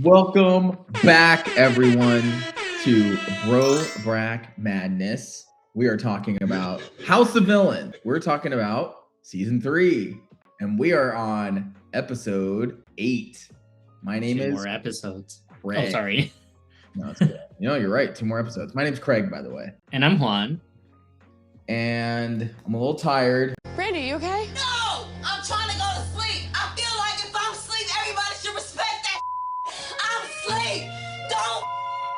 Welcome back, everyone, to Brobrack Madness. We are talking about House of Villain. We're talking about season 3, and we are on episode 8. My name is Two more episodes. Craig. Oh, sorry. No, it's good. You're right. 2 more episodes. My name's Craig, by the way. And I'm Juan. And I'm a little tired. Brandy, you okay? No! I'm trying to go to sleep. I feel like if I'm asleep, everybody should respect that. I'm asleep. Don't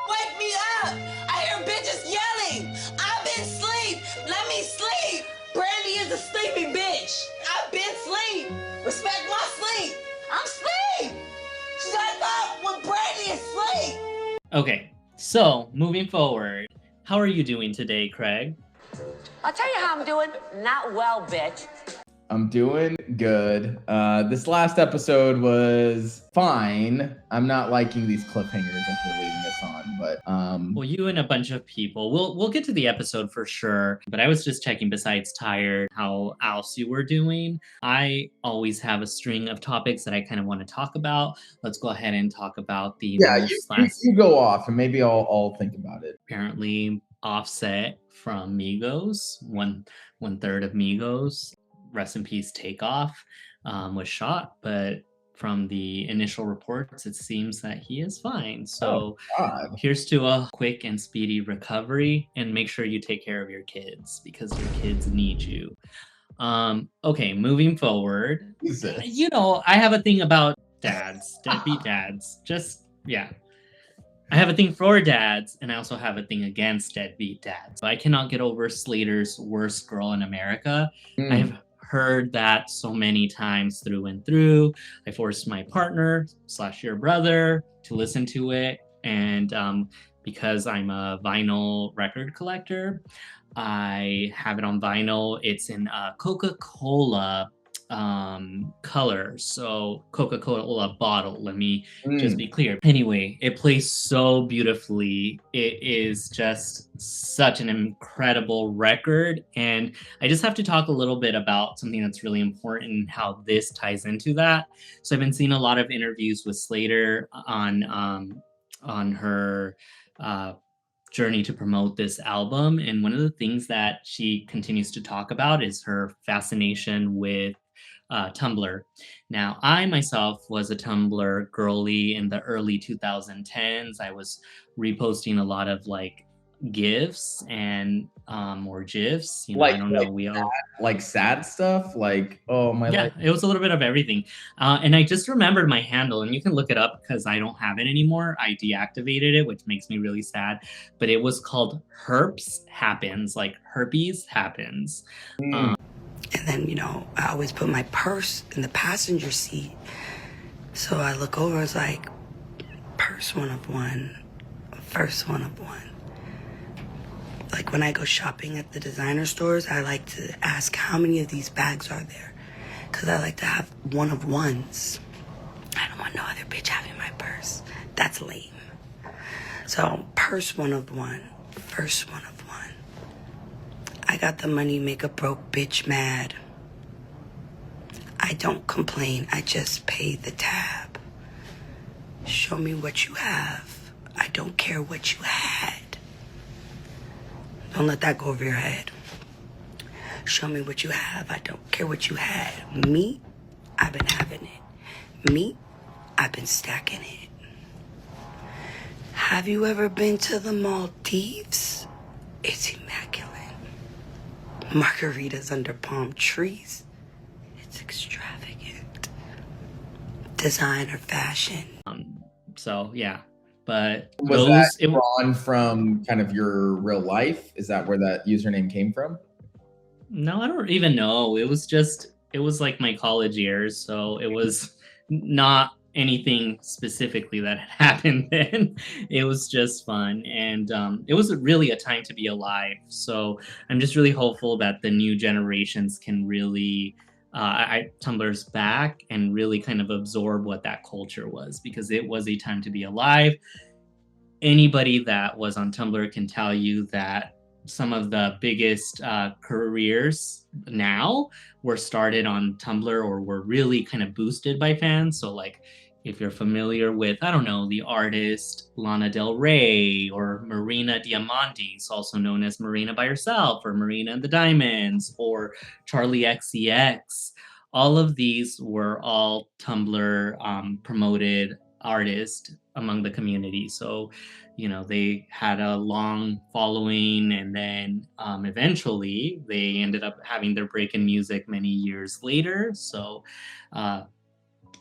wake me up. I hear bitches yelling. I've been asleep. Let me sleep. Brandy is a sleepy bitch. I've been asleep. Respect my sleep. I'm asleep. Shut up when Brandy is asleep. Okay, so moving forward, how are you doing today, Craig? I'll tell you how I'm doing. Not well, bitch. I'm doing good. This last episode was fine. I'm not liking these cliffhangers that they're leaving us on, but Well, you and a bunch of people. We'll get to the episode for sure. But I was just checking, besides tired, how else you were doing. I always have a string of topics that I kind of want to talk about. Let's go ahead and talk about the you go off, and maybe I'll think about it. Apparently, Offset from Migos, one third of Migos. Rest in peace, Takeoff, was shot, but from the initial reports, it seems that he is fine. So here's to a quick and speedy recovery, and make sure you take care of your kids because your kids need you. Okay, moving forward. You know, I have a thing about dads, deadbeat dads. I have a thing for dads, and I also have a thing against deadbeat dads. So I cannot get over Slater's Worst Girl in America. I've heard that so many times through and through. I forced my partner / your brother to listen to it, and because I'm a vinyl record collector, I have it on vinyl. It's in Coca-Cola color, so Coca-Cola bottle. Let me just be clear. Anyway, it plays so beautifully. It is just such an incredible record, and I just have to talk a little bit about something that's really important and how this ties into that. So I've been seeing a lot of interviews with Slater on her journey to promote this album, and one of the things that she continues to talk about is her fascination with Tumblr. Now, I myself was a Tumblr girly in the early 2010s. I was reposting a lot of like GIFs and or GIFs. You know, I don't know. We all like sad stuff. Like, oh my. Yeah, it was a little bit of everything. And I just remembered my handle, and you can look it up because I don't have it anymore. I deactivated it, which makes me really sad. But it was called Herps Happens, like herpes happens. And then, you know, I always put my purse in the passenger seat. So I look over, it's like, purse 1 of 1, first 1 of 1. Like when I go shopping at the designer stores, I like to ask how many of these bags are there. Because I like to have 1 of 1s. I don't want no other bitch having my purse. That's lame. So purse 1 of 1, first 1 of 1. I got the money, make a broke bitch mad. I don't complain, I just pay the tab. Show me what you have. I don't care what you had. Don't let that go over your head. Show me what you have. I don't care what you had. Me, I've been having it. Me, I've been stacking it. Have you ever been to the Maldives? It's immaculate. Margaritas under palm trees. It's extravagant. Designer fashion. So yeah, but was that drawn from kind of your real life? Is that where that username came from? No, I don't even know. It was like my college years, so it was not anything specifically that had happened then. It was just fun, and it was really a time to be alive. So I'm just really hopeful that the new generations can really Tumblr's back and really kind of absorb what that culture was, because it was a time to be alive. Anybody that was on Tumblr can tell you that some of the biggest careers now were started on Tumblr or were really kind of boosted by fans. So like if you're familiar with, I don't know, the artist Lana Del Rey or Marina Diamandis, also known as Marina by Herself or Marina and the Diamonds or Charlie XCX, all of these were all Tumblr promoted artists among the community. So, you know, they had a long following, and then eventually they ended up having their break in music many years later. So,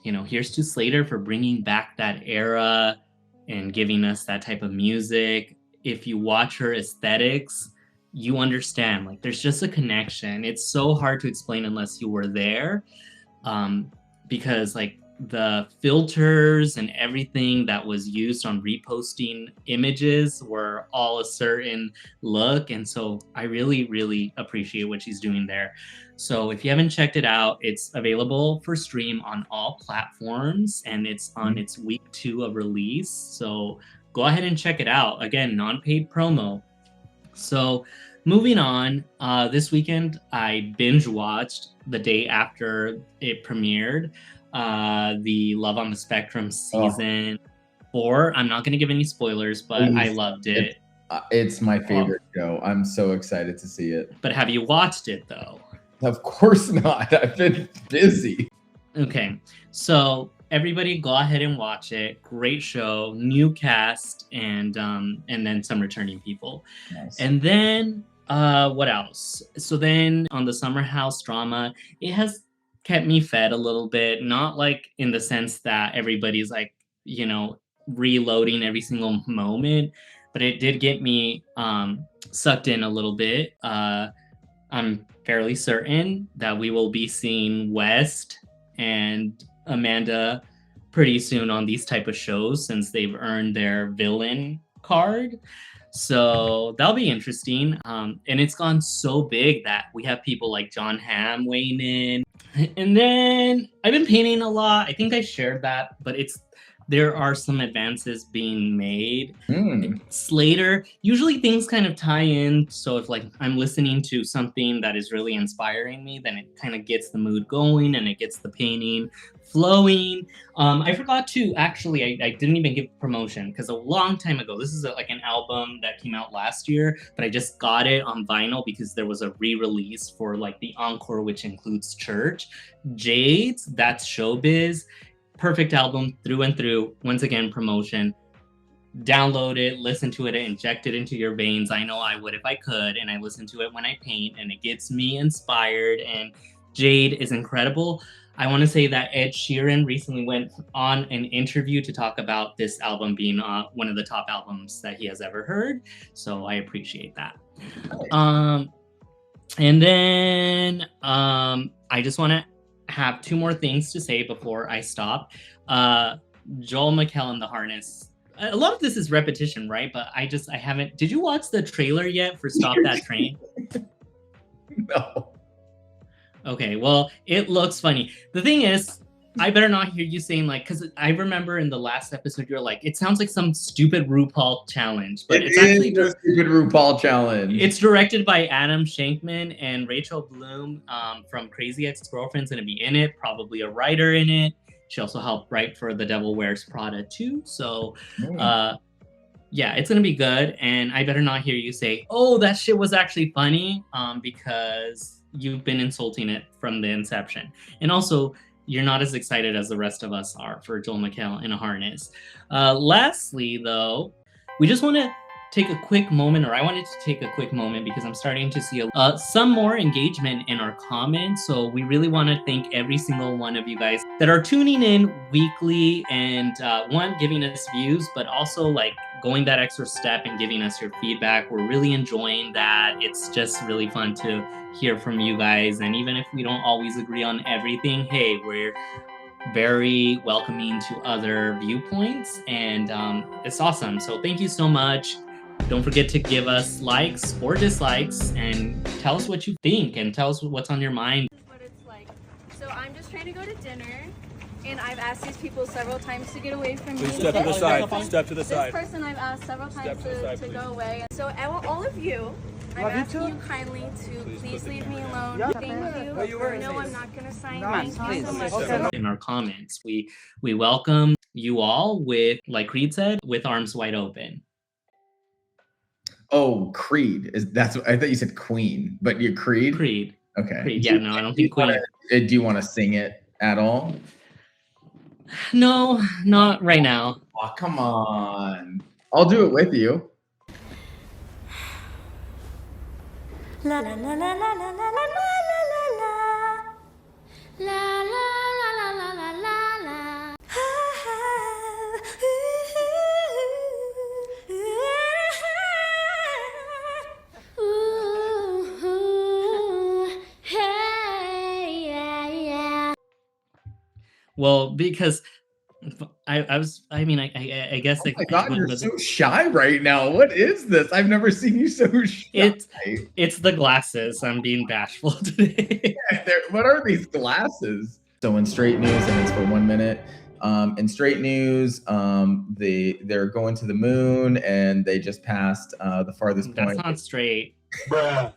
you know, here's to Slater for bringing back that era and giving us that type of music. If you watch her aesthetics, you understand, like, there's just a connection. It's so hard to explain unless you were there, because like the filters and everything that was used on reposting images were all a certain look. And so I really, really appreciate what she's doing there. So if you haven't checked it out, it's available for stream on all platforms, and it's on its week 2 of release. So go ahead and check it out. Again, non-paid promo. So moving on, this weekend I binge watched the day after it premiered, the Love on the Spectrum season 4. I'm not going to give any spoilers, but I loved it. It's my favorite show. I'm so excited to see it. But have you watched it though? Of course not. I've been busy. Okay, so everybody go ahead and watch it. Great show, new cast, and then some returning people. Nice. And then what else? So then on the Summer House drama, it has kept me fed a little bit, not like in the sense that everybody's like, you know, reloading every single moment, but it did get me sucked in a little bit. I'm fairly certain that we will be seeing West and Amanda pretty soon on these type of shows, since they've earned their villain card. So that'll be interesting. And it's gone so big that we have people like John Hamm weighing in. And then I've been painting a lot. I think I shared that, but there are some advances being made. Slater, usually things kind of tie in. So if like I'm listening to something that is really inspiring me, then it kind of gets the mood going and it gets the painting flowing. I forgot to actually, I didn't even give promotion because a long time ago, this is like an album that came out last year, but I just got it on vinyl because there was a re-release for like the encore, which includes Church. Jade's, That's Showbiz. Perfect album through and through. Once again, promotion. Download it, listen to it, inject it into your veins. I know I would if I could, and I listen to it when I paint, and it gets me inspired, and Jade is incredible. I want to say that Ed Sheeran recently went on an interview to talk about this album being one of the top albums that he has ever heard, so I appreciate that. And then I just want to have 2 more things to say before I stop. Joel McHale and the Harness. A lot of this is repetition, right? But I haven't. Did you watch the trailer yet for Stop That Train? No. Okay, well, it looks funny. The thing is, I better not hear you saying like, because I remember in the last episode, you're like, it sounds like some stupid RuPaul challenge, but it's actually a stupid RuPaul challenge. It's directed by Adam Shankman, and Rachel Bloom from Crazy Ex-Girlfriend's going to be in it, probably a writer in it. She also helped write for The Devil Wears Prada too. So, yeah, it's going to be good. And I better not hear you say, oh, that shit was actually funny, because you've been insulting it from the inception. And also, you're not as excited as the rest of us are for Joel McHale in a harness. Lastly, though, we just want to take a quick moment, or I wanted to take a quick moment because I'm starting to see some more engagement in our comments. So we really want to thank every single one of you guys that are tuning in weekly and giving us views, but also like going that extra step and giving us your feedback. We're really enjoying that. It's just really fun to hear from you guys. And even if we don't always agree on everything, hey, we're very welcoming to other viewpoints, and it's awesome. So thank you so much. Don't forget to give us likes or dislikes and tell us what you think and tell us what's on your mind. What it's like. So I'm just trying to go to dinner, and I've asked these people several times to get away from me. Please step to the side. Step to the side. This person I've asked several times to go away. So all of you, I'm asking you kindly to please leave me alone. Thank you. No, I'm not going to sign. Thank you so much. In our comments, we welcome you all with, like Creed said, with arms wide open. Oh, Creed. I thought you said Queen, but you're Creed? Creed. Okay. Creed. Yeah, no, I don't think Queen. Do you want to sing it at all? No, not right now. Oh, come on. I'll do it with you. La la la la la la la la la la la la la la la la la. Well, because I guess Oh my God, you're so shy right now. What is this? I've never seen you so shy. It's the glasses. I'm being bashful today. What are these glasses? So in straight news, and it's for 1 minute. In straight news, they're going to the moon, and they just passed the farthest point. That's not straight. Bruh.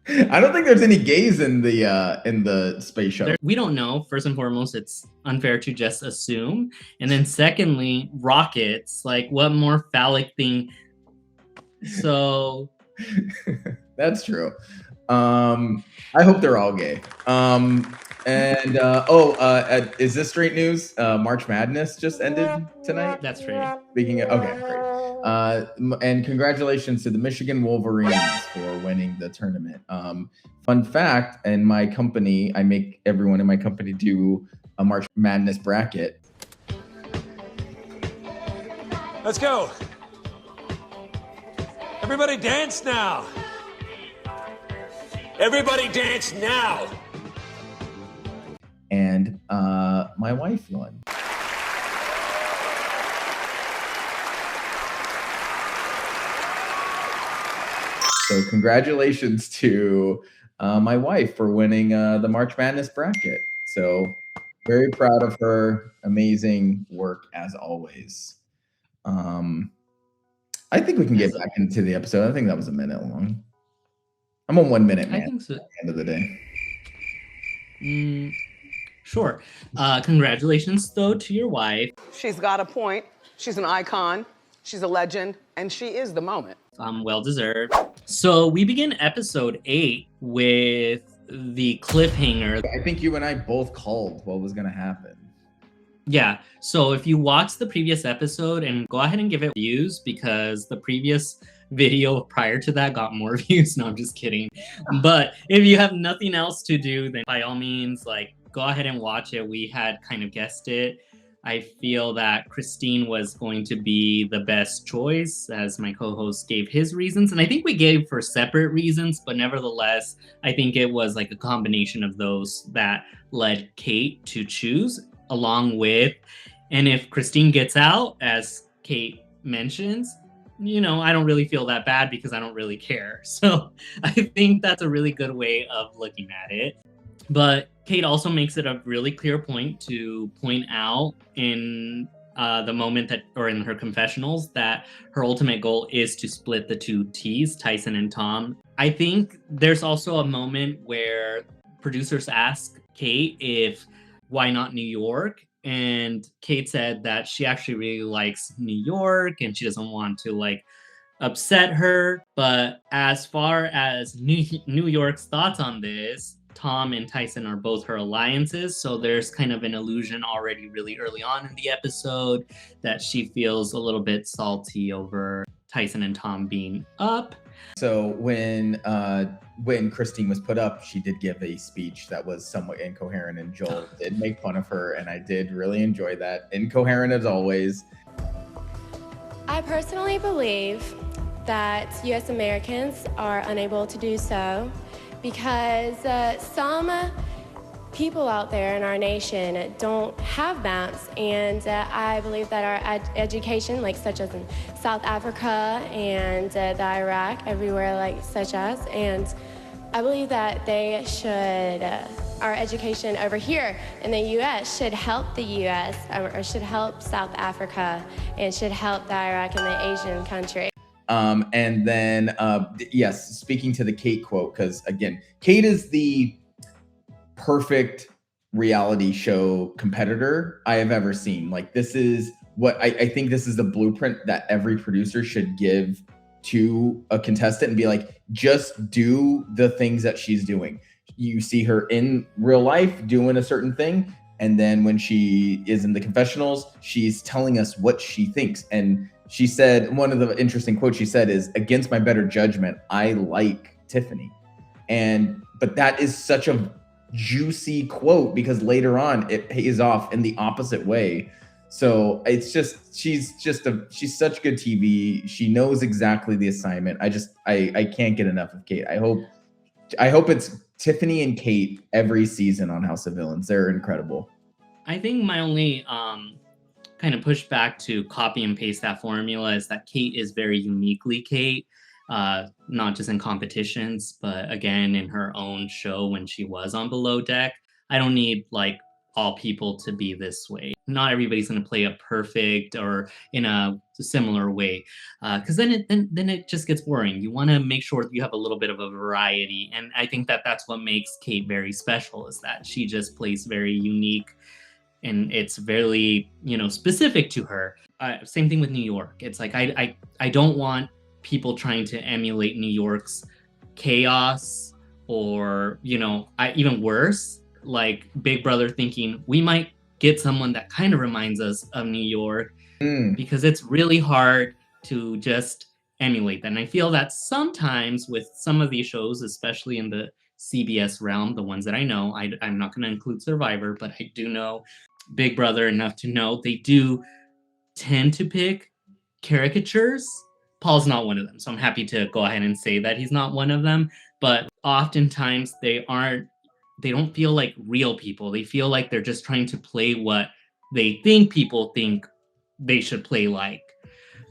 I don't think there's any gays in the space shuttle. We don't know. First and foremost, it's unfair to just assume. And then secondly, rockets. Like, what more phallic thing? So that's true. I hope they're all gay. Is this straight news? March Madness just ended tonight. That's straight. Speaking of, okay, great. And congratulations to the Michigan Wolverines for winning the tournament. Fun fact, in my company, I make everyone in my company do a March Madness bracket. Let's go. Everybody dance now. Everybody dance now. And my wife won. So congratulations to my wife for winning the March Madness bracket. So very proud of her. Amazing work as always. I think we can get back into the episode. I think that was a minute long. I'm a 1 minute man. I think so. At the end of the day. Sure. Congratulations, though, to your wife. She's got a point. She's an icon. She's a legend. And she is the moment. Well deserved. So we begin episode 8 with the cliffhanger. I think you and I both called what was going to happen. Yeah. So if you watched the previous episode, and go ahead and give it views, because the previous video prior to that got more views. No, I'm just kidding. But if you have nothing else to do, then by all means, like, go ahead and watch it. We had kind of guessed it. I feel that Christine was going to be the best choice, as my co-host gave his reasons. And I think we gave for separate reasons, but nevertheless, I think it was like a combination of those that led Kate to choose, along with, and if Christine gets out, as Kate mentions, you know, I don't really feel that bad because I don't really care. So I think that's a really good way of looking at it. But Kate also makes it a really clear point to point out in the moment that, or in her confessionals, that her ultimate goal is to split the two T's, Tyson and Tom. I think there's also a moment where producers ask Kate if why not New York? And Kate said that she actually really likes New York and she doesn't want to like upset her. But as far as New York's thoughts on this, Tom and Tyson are both her alliances, so there's kind of an illusion already really early on in the episode that she feels a little bit salty over Tyson and Tom being up. So when Christine was put up, she did give a speech that was somewhat incoherent, and Joel did make fun of her, and I did really enjoy that. Incoherent as always. I personally believe that U.S. Americans are unable to do so because some people out there in our nation don't have maps, and I believe that our education, like such as in South Africa and the Iraq, everywhere like such as, and I believe that they should, our education over here in the U.S. should help the U.S. or should help South Africa and should help the Iraq and the Asian country. And then, yes, speaking to the Kate quote, because again, Kate is the perfect reality show competitor I have ever seen. Like, this is what I think this is the blueprint that every producer should give to a contestant and be like, just do the things that she's doing. You see her in real life doing a certain thing, and then when she is in the confessionals, she's telling us what she thinks. And she said, one of the interesting quotes she said is, against my better judgment, I like Tiffany. But that is such a juicy quote, because later on it pays off in the opposite way. So it's just, she's such good TV. She knows exactly the assignment. I can't get enough of Kate. I hope it's Tiffany and Kate every season on House of Villains. They're incredible. I think my only kind of pushback to copy and paste that formula is that Kate is very uniquely Kate, not just in competitions, but again in her own show when she was on Below Deck. I don't need like all people to be this way. Not everybody's going to play a perfect or in a similar way, because then it just gets boring. You want to make sure you have a little bit of a variety, and I think that that's what makes Kate very special, is that she just plays very unique, and it's very, you know, specific to her. Same thing with New York. It's like I don't want people trying to emulate New York's chaos, or, you know, even worse, like Big Brother thinking we might get someone that kind of reminds us of New York, because it's really hard to just emulate that. And I feel that sometimes with some of these shows, especially in the CBS realm, the ones that I know, I'm not going to include Survivor, but I do know Big Brother enough to know they do tend to pick caricatures. Paul's not one of them, so I'm happy to go ahead and say that he's not one of them. But oftentimes they don't feel like real people. They feel like they're just trying to play what they think people think they should play like.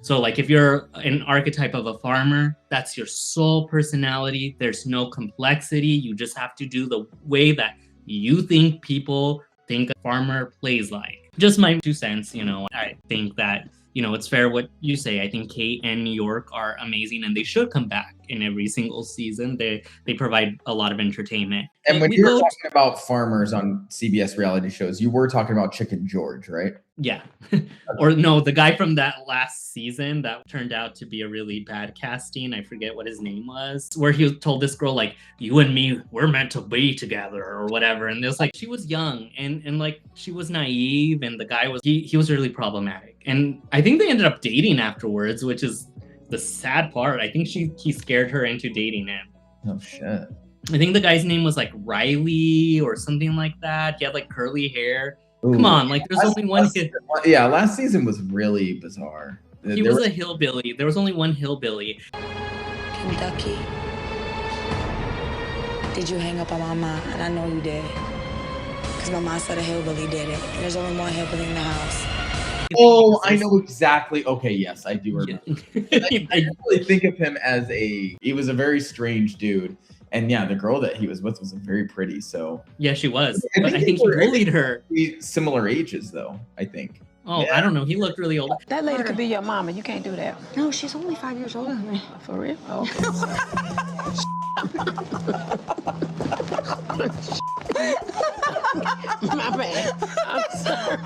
So like if you're an archetype of a farmer, that's your sole personality. There's no complexity. You just have to do the way that you think people think a farmer plays like. Just my 2 cents, you know. I think that, you know, it's fair what you say. I think Kate and New York are amazing, and they should come back in every single season. They provide a lot of entertainment. And when you were talking about farmers on CBS reality shows, you were talking about Chicken George, right? Yeah. Or no, the guy from that last season that turned out to be a really bad casting. I forget what his name was. Where he told this girl, like, you and me, we're meant to be together or whatever. And it was like, she was young and like she was naive, and the guy was, he was really problematic. And I think they ended up dating afterwards, which is the sad part. I think he scared her into dating him. Oh shit. I think the guy's name was like Riley or something like that. He had like curly hair. Ooh. Come on, like there's only one. Yeah, last season was really bizarre. He was a hillbilly. There was only one hillbilly. Kentucky, did you hang up on my mom? And I know you did, because my mom said a hillbilly did it. And there's only one hillbilly in the house. Oh, I know exactly. Okay, yes, I do remember. Yeah. I really think of him as he was a very strange dude. And yeah, the girl that he was with was very pretty. So yeah, she was. But I think he bullied her. Similar ages, though, I think. Oh, yeah. I don't know. He looked really old. That lady could be your mama. You can't do that. No, she's only 5 years older than me. For real? Oh, okay. My bad. I'm sorry.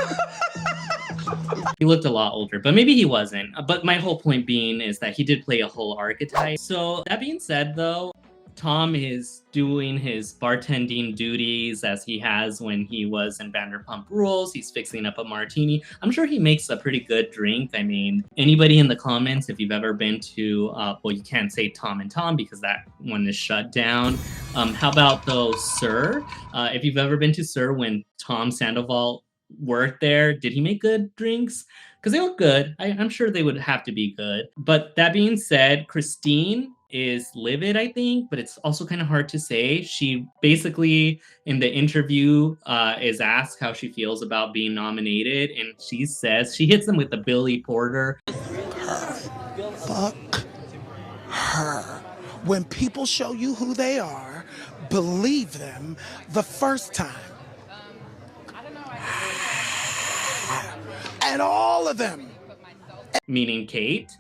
He looked a lot older, but maybe he wasn't. But my whole point being is that he did play a whole archetype. So that being said, though, Tom is doing his bartending duties as he has when he was in Vanderpump Rules. He's fixing up a martini. I'm sure he makes a pretty good drink. I mean, anybody in the comments, if you've ever been to, well, you can't say Tom and Tom because that one is shut down. How about though, Sir? If you've ever been to Sir when Tom Sandoval worked there, did he make good drinks? Because they look good. I'm sure they would have to be good. But that being said, Christine is livid, I think, but it's also kind of hard to say. She basically, in the interview, is asked how she feels about being nominated, and she says, she hits them with the Billy Porter. Fuck her. When people show you who they are, believe them the first time. And all of them. Meaning Kate.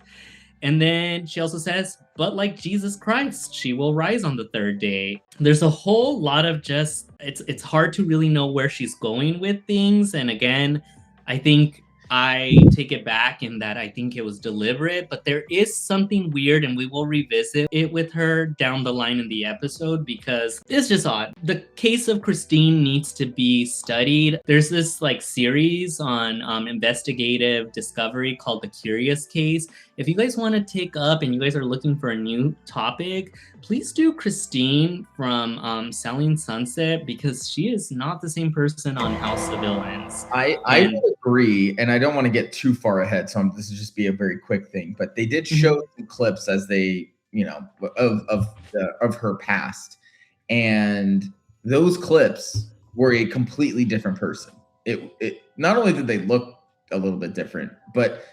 And then she also says, but like Jesus Christ, she will rise on the third day. There's a whole lot of just, it's hard to really know where she's going with things. And again, I think I take it back in that I think it was deliberate, but there is something weird, and we will revisit it with her down the line in the episode because it's just odd. The case of Christine needs to be studied. There's this like series on investigative discovery called The Curious Case. If you guys want to take up and you guys are looking for a new topic, please do Christine from Selling Sunset, because she is not the same person on House of Villains. I would agree, and I don't want to get too far ahead, so this will just be a very quick thing. But they did show some clips as they, of her past, and those clips were a completely different person. It not only did they look a little bit different, but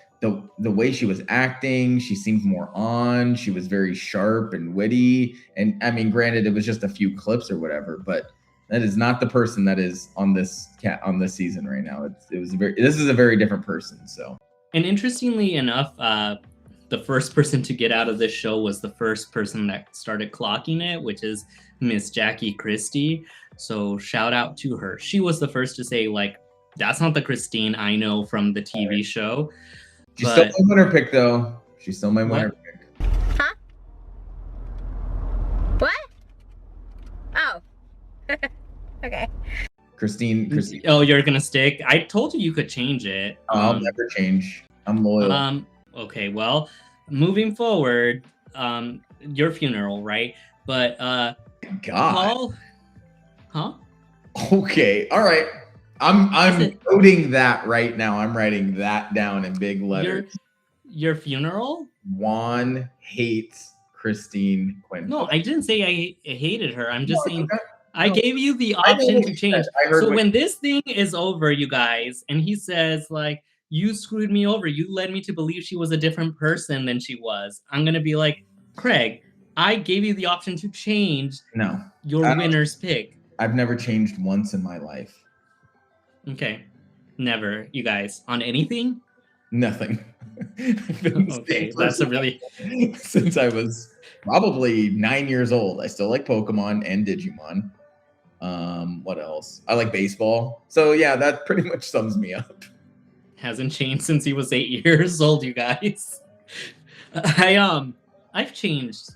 the way she was acting, she seemed more on. She was very sharp and witty. And I mean, granted, it was just a few clips or whatever, but that is not the person that is on this season right now. This is a very different person. So, and interestingly enough, the first person to get out of this show was the first person that started clocking it, which is Miss Jackie Christie. So shout out to her. She was the first to say, like, that's not the Christine I know from the TV show. She's still my winner pick, though. She's still my winner pick. Huh? What? Oh. Okay. Christine. Oh, you're gonna stick? I told you could change it. I'll never change. I'm loyal. Okay, well, moving forward, your funeral, right? But God. Paul, huh? Okay, all right. I'm noting that right now. I'm writing that down in big letters. Your funeral? Juan hates Christine Quinn. No, I didn't say I hated her. I'm just saying I gave you the option to change. So when this thing is over, you guys, and he says, like, you screwed me over. You led me to believe she was a different person than she was. I'm going to be like, Craig, I gave you the option to change your winner's pick. I've never changed once in my life. Okay. Never, you guys. On anything? Nothing. Okay, that's a really... Since I was probably 9 years old. I still like Pokemon and Digimon. What else? I like baseball. So yeah, that pretty much sums me up. Hasn't changed since he was 8 years old, you guys. I've changed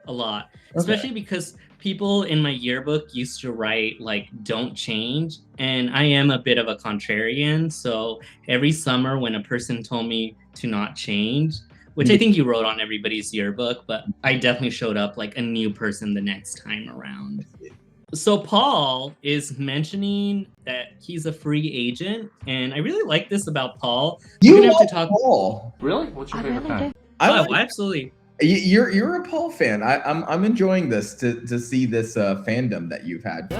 a lot, especially because people in my yearbook used to write like don't change, and I am a bit of a contrarian, so every summer when a person told me to not change, which I think you wrote on everybody's yearbook, but I definitely showed up like a new person the next time around. So Paul is mentioning that he's a free agent, and I really like this about Paul. You love Paul. Really? What's your favorite kind? Absolutely. You're a Paul fan. I'm enjoying this to see this fandom that you've had.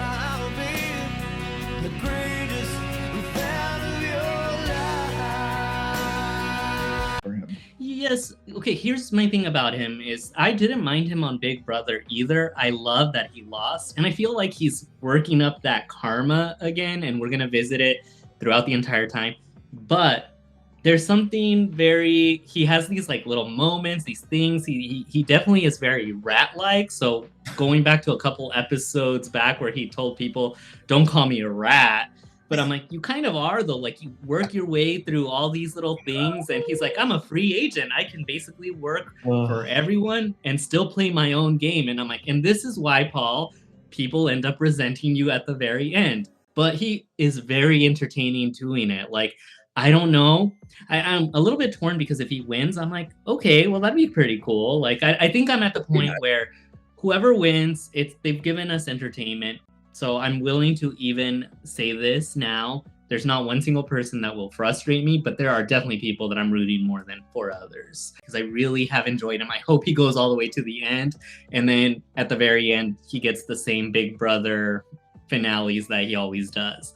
Yes. Okay, here's my thing about him is I didn't mind him on Big Brother either. I love that he lost, and I feel like he's working up that karma again, and we're going to visit it throughout the entire time. But there's something he has these like little moments, these things. He definitely is very rat-like. So going back to a couple episodes back where he told people, don't call me a rat. But I'm like, you kind of are though. Like you work your way through all these little things. And he's like, I'm a free agent. I can basically work for everyone and still play my own game. And I'm like, and this is why, Paul, people end up resenting you at the very end. But he is very entertaining doing it. Like, I don't know. I'm a little bit torn because if he wins, I'm like, okay, well, that'd be pretty cool. Like, I think I'm at the point where whoever wins, they've given us entertainment. So I'm willing to even say this now. There's not one single person that will frustrate me, but there are definitely people that I'm rooting more than for others because I really have enjoyed him. I hope he goes all the way to the end. And then at the very end, he gets the same Big Brother finales that he always does.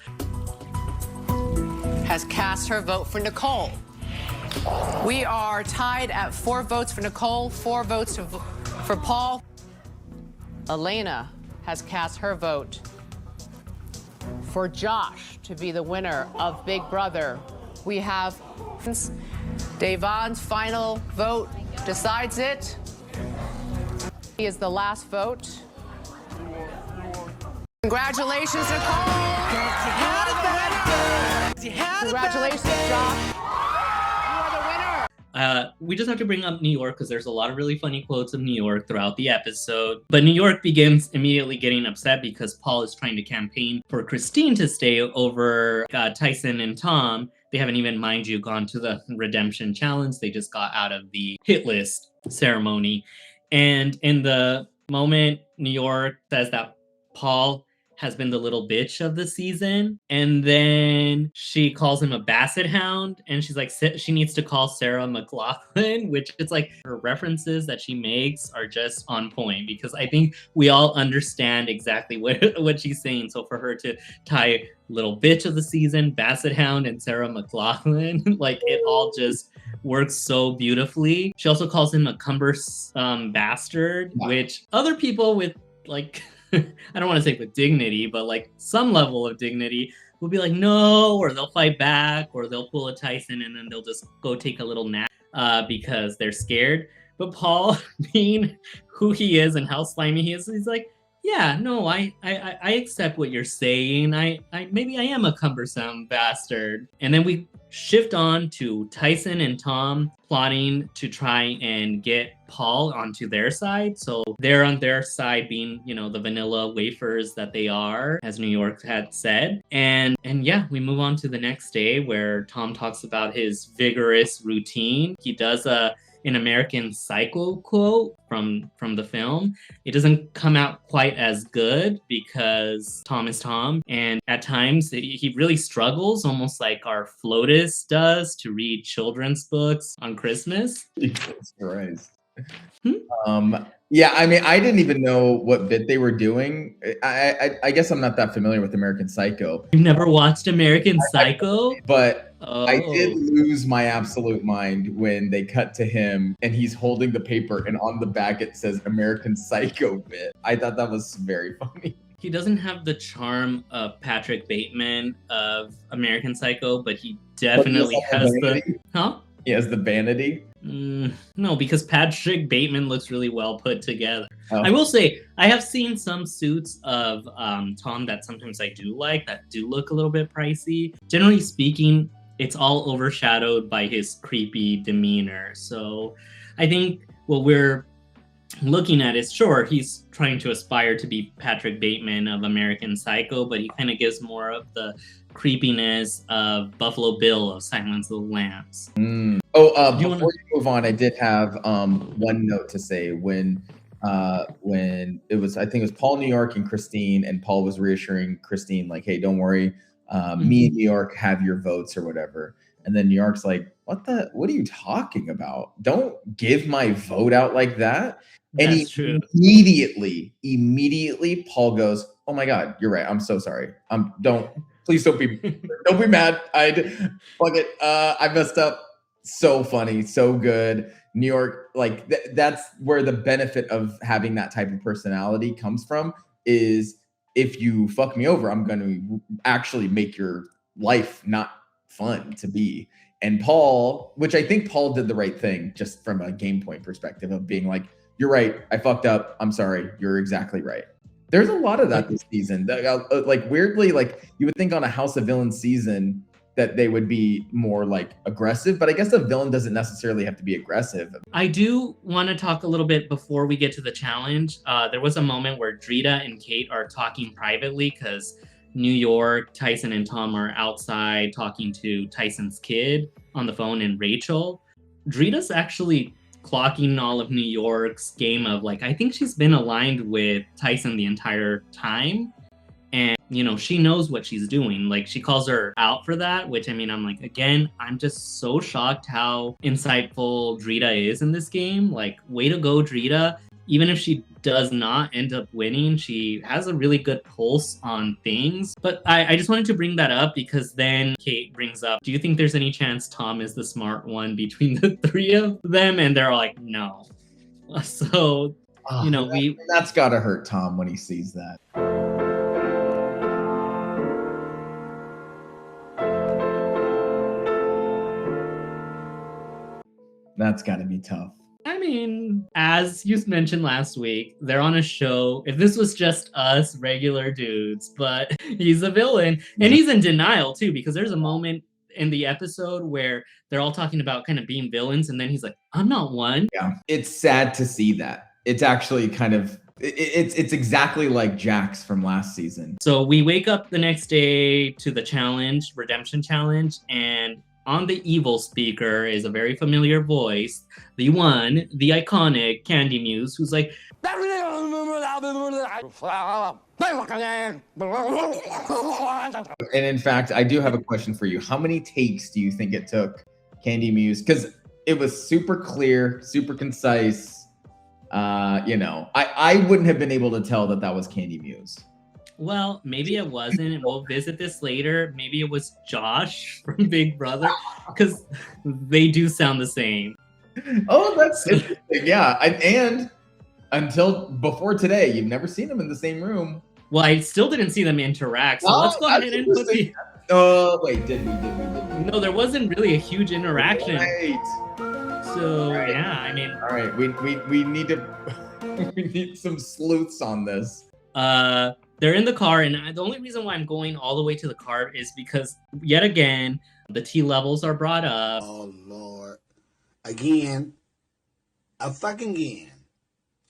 Has cast her vote for Nicole. We are tied at 4 votes for Nicole, 4 votes for Paul. Elena has cast her vote for Josh to be the winner of Big Brother. We have Davon's final vote decides it. He is the last vote. Congratulations, Nicole. Congratulations, Josh. We just have to bring up New York because there's a lot of really funny quotes of New York throughout the episode. But New York begins immediately getting upset because Paul is trying to campaign for Christine to stay over Tyson and Tom. They haven't even, mind you, gone to the redemption challenge. They just got out of the hit list ceremony. And in the moment, New York says that Paul has been the little bitch of the season, and then she calls him a basset hound, and she's like, she needs to call Sarah McLachlan, which it's like her references that she makes are just on point, because I think we all understand exactly what she's saying. So for her to tie little bitch of the season, basset hound, and Sarah McLachlan, like it all just works so beautifully. She also calls him a cumbersome bastard, which other people with like I don't want to say with dignity, but like some level of dignity will be like, no, or they'll fight back, or they'll pull a Tyson and then they'll just go take a little nap because they're scared. But Paul, being who he is and how slimy he is, he's like, yeah, no, I accept what you're saying. I maybe I am a cumbersome bastard. And then we shift on to Tyson and Tom plotting to try and get Paul onto their side. So they're on their side being, you know, the vanilla wafers that they are, as New York had said. And yeah, we move on to the next day where Tom talks about his vigorous routine. He does an American Psycho quote from the film. It doesn't come out quite as good because Tom is Tom, and at times he really struggles, almost like our FLOTUS does, to read children's books on Christmas. Jesus Christ. Yeah, I mean, I didn't even know what bit they were doing. I guess I'm not that familiar with American Psycho. You've never watched American Psycho? But I did lose my absolute mind when they cut to him and he's holding the paper and on the back it says American Psycho bit. I thought that was very funny. He doesn't have the charm of Patrick Bateman of American Psycho, but he definitely has the... Huh? He has the vanity. No, because Patrick Bateman looks really well put together. Oh. I will say, I have seen some suits of Tom that sometimes I do like, that do look a little bit pricey. Generally speaking, it's all overshadowed by his creepy demeanor. So I think what we're looking at is, sure, he's trying to aspire to be Patrick Bateman of American Psycho, but he kind of gives more of the creepiness of Buffalo Bill of Silence of the Lambs. Before you move on, I did have one note to say when it was, I think it was Paul, New York, and Christine, and Paul was reassuring Christine, like, hey, don't worry, me and New York have your votes or whatever. And then New York's like, what are you talking about? Don't give my vote out like that. That's true. Immediately Paul goes, oh my God, you're right. I'm so sorry. Please don't be mad. Fuck it. I messed up. So funny, so good. New York, like that's where the benefit of having that type of personality comes from, is if you fuck me over, I'm going to actually make your life not fun to be. And Paul, which I think Paul did the right thing just from a game point perspective of being like, you're right, I fucked up. I'm sorry. You're exactly right. There's a lot of that this season. Like weirdly, like you would think on a House of Villains season that they would be more like aggressive, but I guess a villain doesn't necessarily have to be aggressive. I do want to talk a little bit before we get to the challenge. There was a moment where Drita and Kate are talking privately because New York, Tyson and Tom are outside talking to Tyson's kid on the phone, and Rachel. Drita's actually clocking all of New York's game of like, I think she's been aligned with Tyson the entire time. And, you know, she knows what she's doing. Like, she calls her out for that, which, I mean, I'm like, again, I'm just so shocked how insightful Drita is in this game. Like, way to go, Drita. Even if she does not end up winning, she has a really good pulse on things. But I just wanted to bring that up because then Kate brings up, do you think there's any chance Tom is the smart one between the three of them? And they're all like, no. So, you know, that's gotta hurt Tom when he sees that. That's got to be tough. I mean, as you mentioned last week, they're on a show. If this was just us regular dudes, but he's a villain. And he's in denial too, because there's a moment in the episode where they're all talking about kind of being villains. And then he's like, I'm not one. Yeah. It's sad to see that. It's actually kind of, it's exactly like Jax from last season. So we wake up the next day to the challenge, redemption challenge, and on the evil speaker is a very familiar voice, the one, the iconic Candy Muse, who's like, and in fact, I do have a question for you. How many takes do you think it took Candy Muse? Because it was super clear, super concise. I wouldn't have been able to tell that was Candy Muse. Well, maybe it wasn't. We'll visit this later. Maybe it was Josh from Big Brother, because they do sound the same. Oh, that's interesting. Yeah, and until before today, you've never seen them in the same room. Well, I still didn't see them interact. So let's go ahead and put the. Oh wait, did we? No, there wasn't really a huge interaction. Right. So yeah, I mean. All right, we need to we need some sleuths on this. They're in the car, and the only reason why I'm going all the way to the car is because yet again the T levels are brought up. Oh Lord, again, again.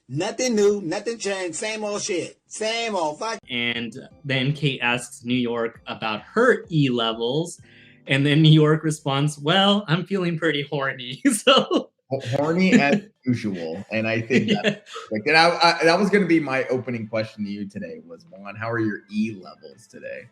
Nothing new, nothing changed, same old shit, same old fuck. And then Kate asks New York about her E levels, and then New York responds, "Well, I'm feeling pretty horny." So horny as usual, and I think that's perfect. And I that was going to be my opening question to you today was, Juan, how are your E levels today?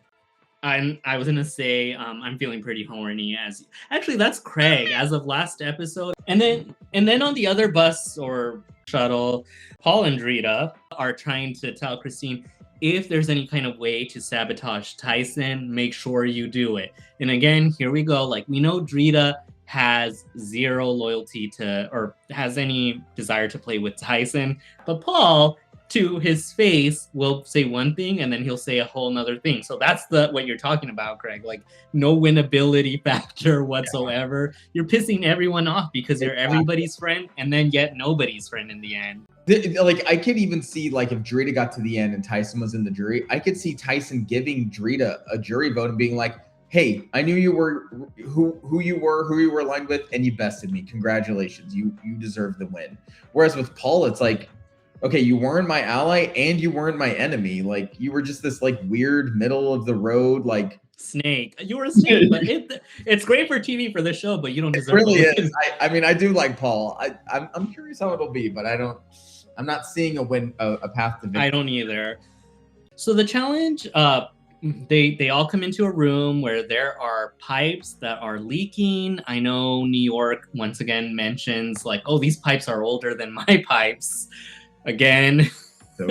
I was gonna say I'm feeling pretty horny. As actually that's Craig as of last episode, and then on the other bus or shuttle, Paul and Drita are trying to tell Christine, if there's any kind of way to sabotage Tyson, make sure you do it. And again, here we go. Like, we know Drita has zero loyalty to, or has any desire to play with Tyson, but Paul, to his face, will say one thing and then he'll say a whole nother thing. So that's what you're talking about, Craig. Like, no winnability factor whatsoever. You're pissing everyone off because you're everybody's friend and then yet nobody's friend in the end. Like, I could even see, like, if Drita got to the end and Tyson was in the jury, I could see Tyson giving Drita a jury vote and being like, hey, I knew you were who you were aligned with, and you bested me. Congratulations. You deserve the win. Whereas with Paul, it's like, okay, you weren't my ally and you weren't my enemy. Like, you were just this like weird middle of the road, like snake. You were a snake, but it's great for TV for the show, but you don't deserve it. Really it. Is. I mean, I do like Paul. I'm curious how it'll be, but I'm not seeing a path to victory. I don't either. So the challenge, they all come into a room where there are pipes that are leaking. I know New York once again mentions like, oh, these pipes are older than my pipes. Again, so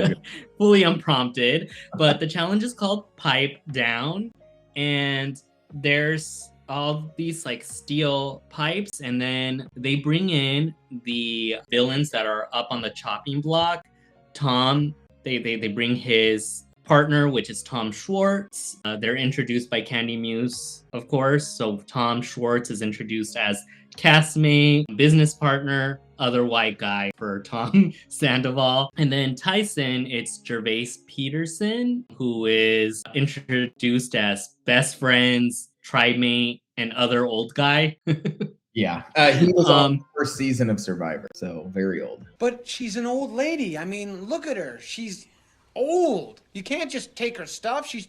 fully unprompted. But the challenge is called Pipe Down. And there's all these like steel pipes. And then they bring in the villains that are up on the chopping block. Tom, they bring his partner, which is Tom Schwartz. They're introduced by Candy Muse, of course. So Tom Schwartz is introduced as castmate, business partner, other white guy for Tom Sandoval. And then Tyson, it's Gervais Peterson, who is introduced as best friends, tribe mate, and other old guy. Yeah, he was on the first season of Survivor, so very old. But she's an old lady. I mean, look at her. She's old. You can't just take her stuff. She's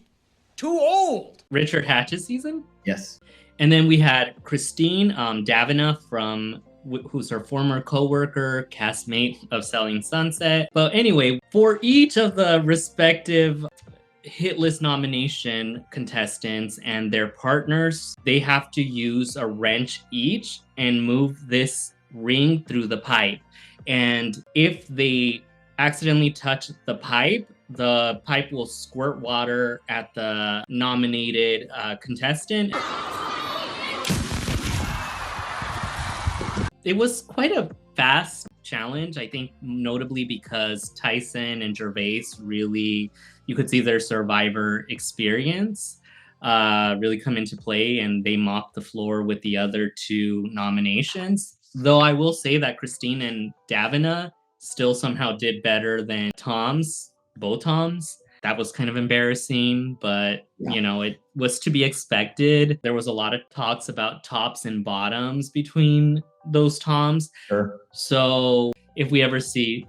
too old. Richard Hatch's season? Yes. And then we had Christine Davina who's her former co-worker, castmate of Selling Sunset. But anyway, for each of the respective hit list nomination contestants and their partners, they have to use a wrench each and move this ring through the pipe. And if they accidentally touch the pipe will squirt water at the nominated contestant. It was quite a fast challenge, I think, notably because Tyson and Gervais really, you could see their Survivor experience really come into play, and they mopped the floor with the other two nominations. Though I will say that Christine and Davina still somehow did better than both Toms. That was kind of embarrassing, but it was to be expected. There was a lot of talks about tops and bottoms between those Toms. Sure. So if we ever see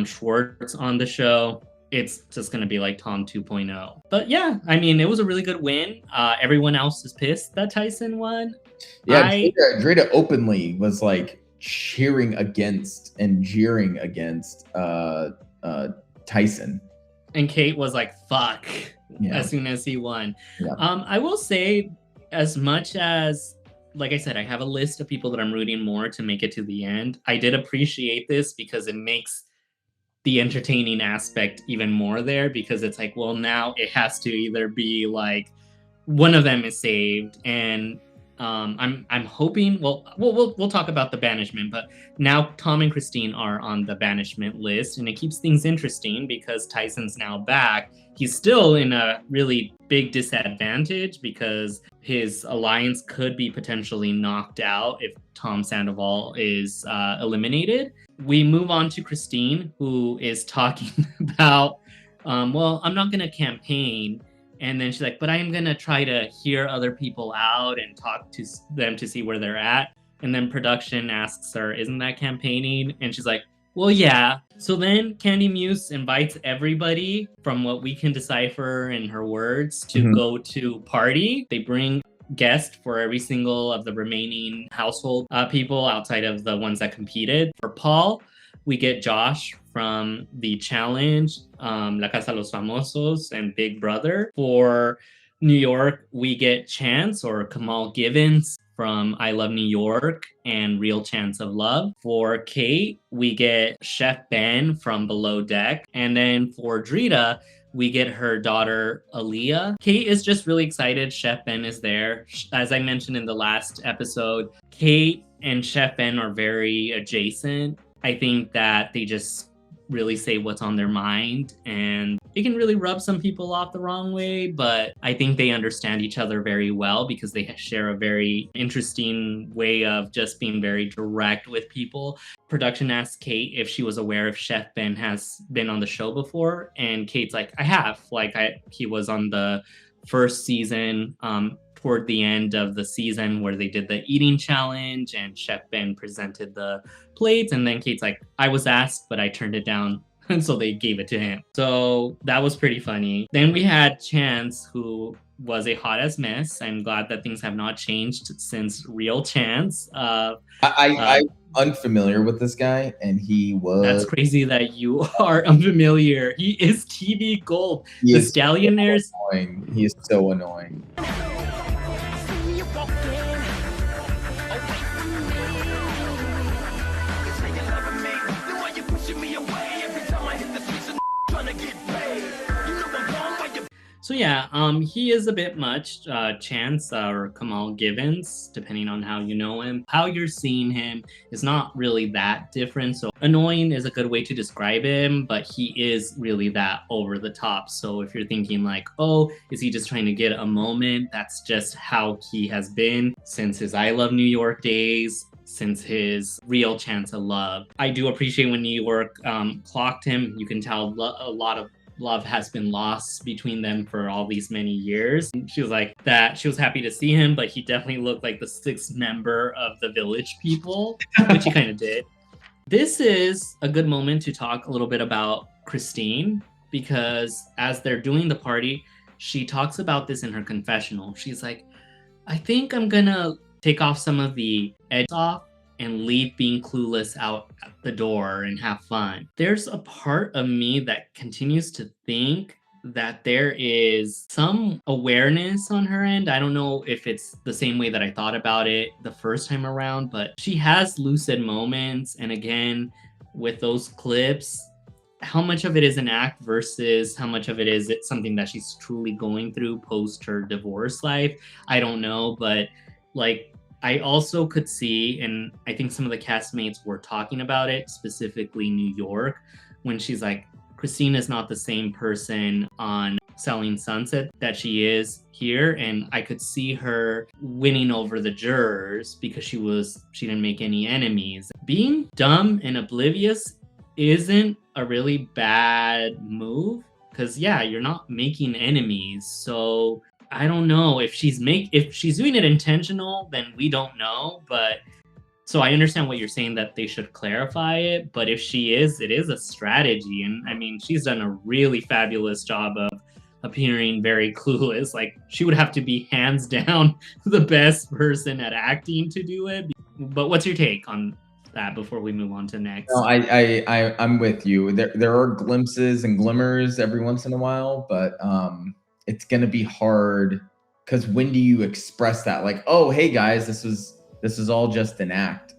Schwartz on the show, it's just going to be like Tom 2.0. But yeah, I mean, it was a really good win. Everyone else is pissed that Tyson won. Yeah, Drita openly was like cheering against and jeering against Tyson. And Kate was like, fuck, as soon as he won. Yeah. I will say, as much as, like I said, I have a list of people that I'm rooting more to make it to the end. I did appreciate this because it makes the entertaining aspect even more there, because it's like, well, now it has to either be like one of them is saved, and I'm hoping, we'll talk about the banishment, but now Tom and Christine are on the banishment list, and it keeps things interesting because Tyson's now back. He's still in a really big disadvantage because his alliance could be potentially knocked out if Tom Sandoval is eliminated. We move on to Christine, who is talking about, I'm not going to campaign. And then she's like, but I'm going to try to hear other people out and talk to them to see where they're at. And then production asks her, isn't that campaigning? And she's like, well, yeah. So then Candy Muse invites everybody, from what we can decipher in her words, to go to party. They bring guests for every single of the remaining household people outside of the ones that competed. For Paul, we get Josh from the challenge, La Casa de los Famosos, and Big Brother. For New York, we get Chance, or Kamal Givens, from I Love New York and Real Chance of Love. For Kate, we get Chef Ben from Below Deck. And then for Drita, we get her daughter, Aaliyah. Kate is just really excited Chef Ben is there. As I mentioned in the last episode, Kate and Chef Ben are very adjacent. I think that they just really say what's on their mind, and it can really rub some people off the wrong way, but I think they understand each other very well because they share a very interesting way of just being very direct with people. Production asked Kate if she was aware if Chef Ben has been on the show before, and Kate's like, I have. He was on the first season, toward the end of the season where they did the eating challenge and Chef Ben presented the plates, and then Kate's like, I was asked, but I turned it down, and so they gave it to him. So that was pretty funny. Then we had Chance, who was a hot ass mess. I'm glad that things have not changed since Real Chance. I'm unfamiliar with this guy, and he was... That's crazy that you are unfamiliar. He is TV gold. The Stallionaires... So annoying. He is so annoying. So yeah, he is a bit much. Chance or Kamal Givens, depending on how you know him. How you're seeing him is not really that different. So annoying is a good way to describe him, but he is really that over the top. So if you're thinking like, oh, is he just trying to get a moment? That's just how he has been since his I Love New York days, since his Real Chance of Love. I do appreciate when New York clocked him. You can tell a lot of love has been lost between them for all these many years. She was like that. She was happy to see him, but he definitely looked like the sixth member of the Village People, which he kind of did. This is a good moment to talk a little bit about Christine, because as they're doing the party, she talks about this in her confessional. She's like, I think I'm gonna take off some of the edge off and leave being clueless out at the door and have fun. There's a part of me that continues to think that there is some awareness on her end. I don't know if it's the same way that I thought about it the first time around, but she has lucid moments. And again, with those clips, how much of it is an act versus how much of it is something that she's truly going through post her divorce life, I don't know. But like, I also could see, and I think some of the castmates were talking about it, specifically New York, when she's like, Christine is not the same person on Selling Sunset that she is here, and I could see her winning over the jurors because she didn't make any enemies. Being dumb and oblivious isn't a really bad move, because yeah, you're not making enemies. So I don't know if she's doing it intentional, then we don't know. But so I understand what you're saying, that they should clarify it. But if she is, it is a strategy. And I mean, she's done a really fabulous job of appearing very clueless. Like, she would have to be hands down the best person at acting to do it. But what's your take on that before we move on to next? No, I'm with you. There are glimpses and glimmers every once in a while, but it's gonna be hard, because when do you express that? Like, oh, hey guys, this is all just an act.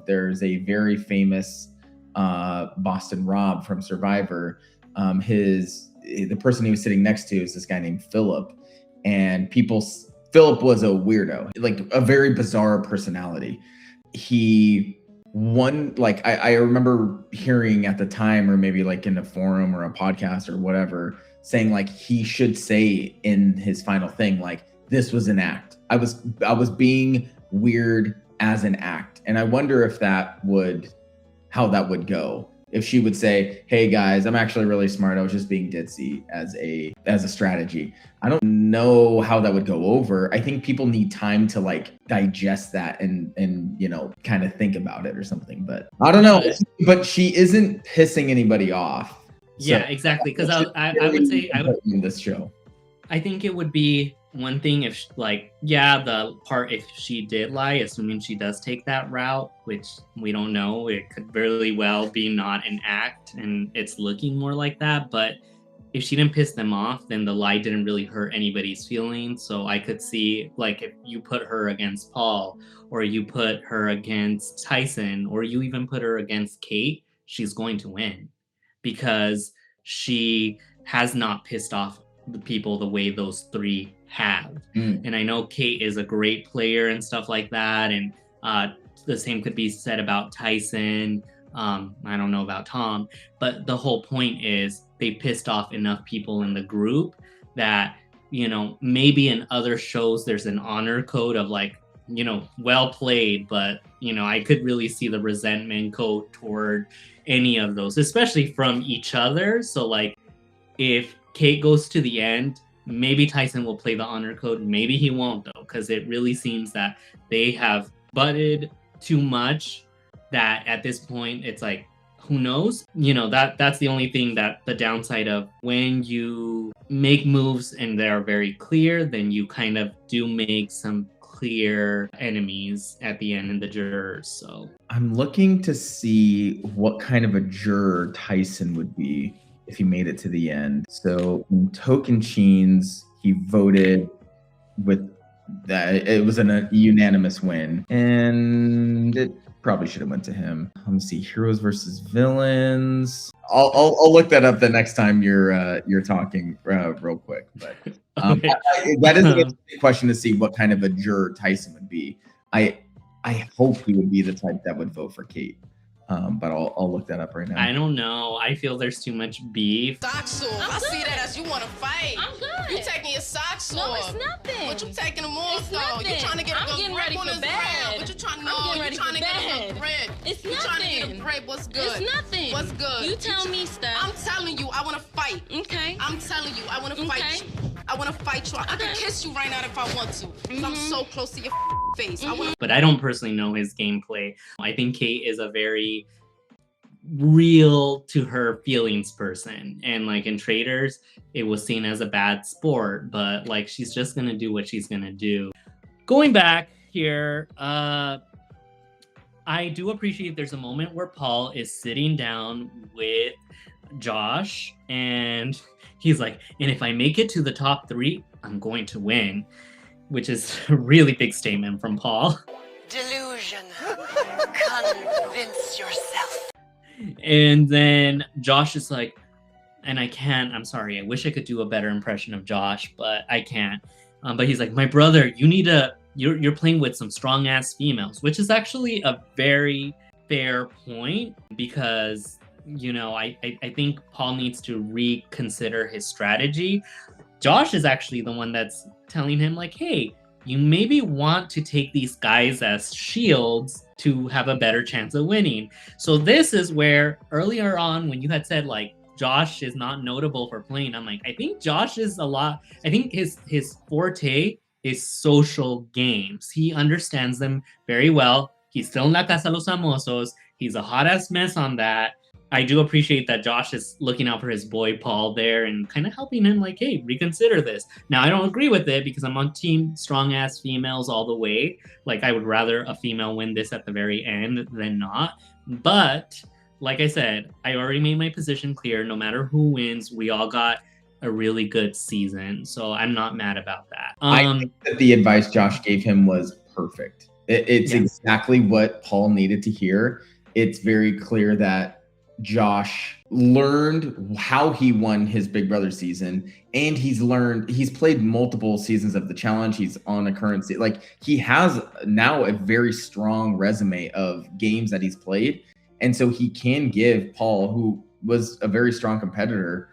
There's a very famous Boston Rob from Survivor. The person he was sitting next to is this guy named Philip, and Philip was a weirdo, like a very bizarre personality. I remember hearing at the time, or maybe like in a forum or a podcast or whatever, saying like he should say in his final thing, like, this was an act. I was being weird as an act. And I wonder how that would go. If she would say, hey guys, I'm actually really smart, I was just being ditzy as a strategy. I don't know how that would go over. I think people need time to like digest that and kind of think about it or something. But I don't know. But she isn't pissing anybody off. Yeah, exactly. Because I would say in this show, I think it would be one thing if, like, yeah, the part if she did lie, assuming she does take that route, which we don't know, it could very well be not an act and it's looking more like that. But if she didn't piss them off, then the lie didn't really hurt anybody's feelings. So I could see, like, if you put her against Paul, or you put her against Tyson, or you even put her against Kate, she's going to win, because she has not pissed off the people the way those three have. And I know Kate is a great player and stuff like that, and the same could be said about Tyson. I don't know about Tom, but the whole point is they pissed off enough people in the group that, maybe in other shows there's an honor code of like, well played, but I could really see the resentment go toward any of those, especially from each other. So like, if Kate goes to the end, maybe Tyson will play the honor code, maybe he won't, though, because it really seems that they have butted too much, that at this point it's like, who knows? That's the only thing, that the downside of when you make moves and they're very clear, then you kind of do make some clear enemies at the end in the jurors. So I'm looking to see what kind of a juror Tyson would be if he made it to the end. So in Tocantins, he voted with that. It was a unanimous win, and it probably should have went to him. Let me see, heroes versus villains. I'll look that up the next time you're talking real quick. But that is a question to see what kind of a juror Tyson would be. I hope he would be the type that would vote for Kate. But I'll look that up right now. I don't know. I feel there's too much beef. Socks off. I see that as you want to fight. I'm good. You taking your socks off. No, it's nothing. But you taking them off, though. Nothing. You trying to get a good grip on this bread. But you trying to get a good grip. It's you nothing. Trying to get a grip. What's good? It's nothing. What's good? You tell me stuff. I'm telling you, I want to fight. Okay. I'm telling you, I want to fight you. I want to fight you. I could kiss you right now if I want to. I'm so close to your face. But I don't personally know his gameplay. I think Kate is a very real to her feelings person, and like in Traders it was seen as a bad sport, but like she's just gonna do what she's gonna do. Going back here, I do appreciate there's a moment where Paul is sitting down with Josh and he's like, and if I make it to the top 3, I'm going to win, which is a really big statement from Paul. Delusion. Convince yourself. And then Josh is like, and I'm sorry, I wish I could do a better impression of Josh, but I can't. But he's like, my brother, you're playing with some strong ass females, which is actually a very fair point, because I think Paul needs to reconsider his strategy. Josh is actually the one that's telling him like, hey, you maybe want to take these guys as shields to have a better chance of winning. So this is where earlier on when you had said like Josh is not notable for playing, I'm like, I think Josh is I think his forte is social games. He understands them very well. He's still in La Casa de los Famosos. He's a hot ass mess on that. I do appreciate that Josh is looking out for his boy Paul there and kind of helping him like, hey, reconsider this. Now, I don't agree with it because I'm on team strong ass females all the way. Like, I would rather a female win this at the very end than not. But like I said, I already made my position clear. No matter who wins, we all got a really good season. So I'm not mad about that. I think that the advice Josh gave him was perfect. It's exactly what Paul needed to hear. It's very clear that Josh learned how he won his Big Brother season, and he's played multiple seasons of the challenge. He's on a current like he has now a very strong resume of games that he's played, and so he can give Paul, who was a very strong competitor,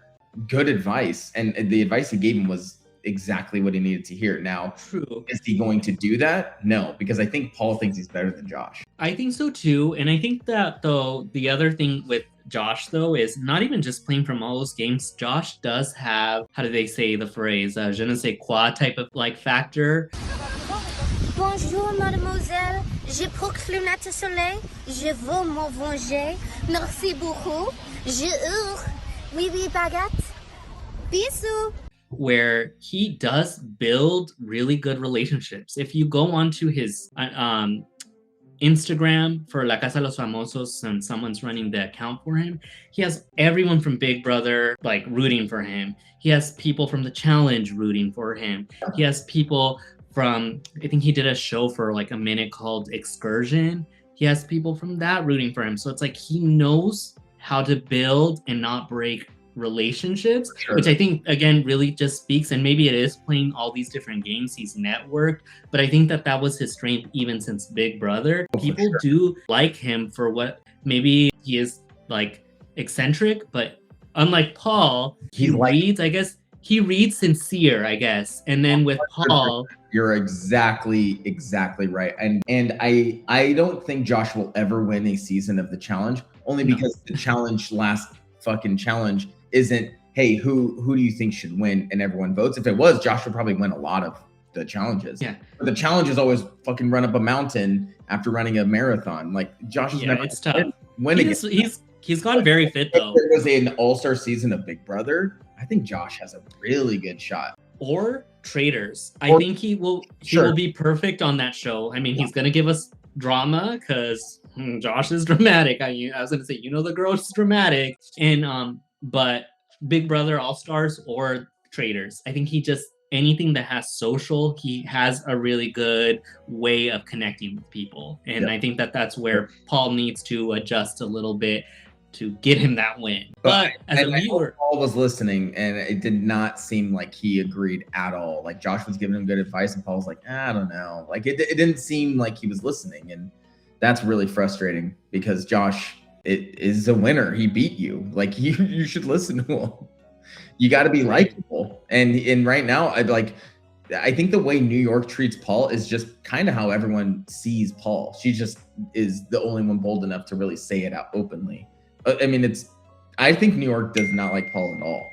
good advice, and the advice he gave him was exactly what he needed to hear. Now, True. Is he going to do that? No, because I think Paul thinks he's better than Josh. I think so too. And I think that though, the other thing with Josh though is not even just playing from all those games. Josh does have, how do they say the phrase, je ne sais quoi type of like factor. Bonjour, mademoiselle. Je proclame le soleil. Je veux me venger. Merci beaucoup. Je hurle. Oui, oui, baguette. Bisous. Where he does build really good relationships. If you go onto his Instagram for La Casa de los Famosos and someone's running the account for him, he has everyone from Big Brother like rooting for him. He has people from the challenge rooting for him. He has people from, I think he did a show for like a minute called Excursion. He has people from that rooting for him. So it's like he knows how to build and not break relationships, which I think again really just speaks, and maybe it is playing all these different games, he's networked, but I think that was his strength even since Big Brother. People do like him for what maybe he is like eccentric, but unlike Paul, he reads sincere, I guess. And then with Paul, you're exactly right. And I don't think Josh will ever win a season of the challenge, only because the challenge, last fucking challenge, isn't, hey, who do you think should win, and everyone votes. If it was, Josh would probably win a lot of the challenges. Yeah. But the challenge is always fucking run up a mountain after running a marathon. Like Josh is never it's tough. winning. He's gone very fit though. If there was an all-star season of Big Brother, I think Josh has a really good shot. Or Traitors. I think he will be perfect on that show. I mean, he's gonna give us drama because Josh is dramatic. I was gonna say, the girl is dramatic. And but Big Brother All Stars or Traitors, I think he just, anything that has social, he has a really good way of connecting with people. And I think that's where Paul needs to adjust a little bit to get him that win. But as a viewer, Paul was listening, and it did not seem like he agreed at all. Like Josh was giving him good advice, and Paul was like, I don't know. Like it didn't seem like he was listening, and that's really frustrating because Josh is a winner. He beat you. Like you should listen to him. You got to be likable. And right now, I think the way New York treats Paul is just kind of how everyone sees Paul. She just is the only one bold enough to really say it out openly. I mean, I think New York does not like Paul at all.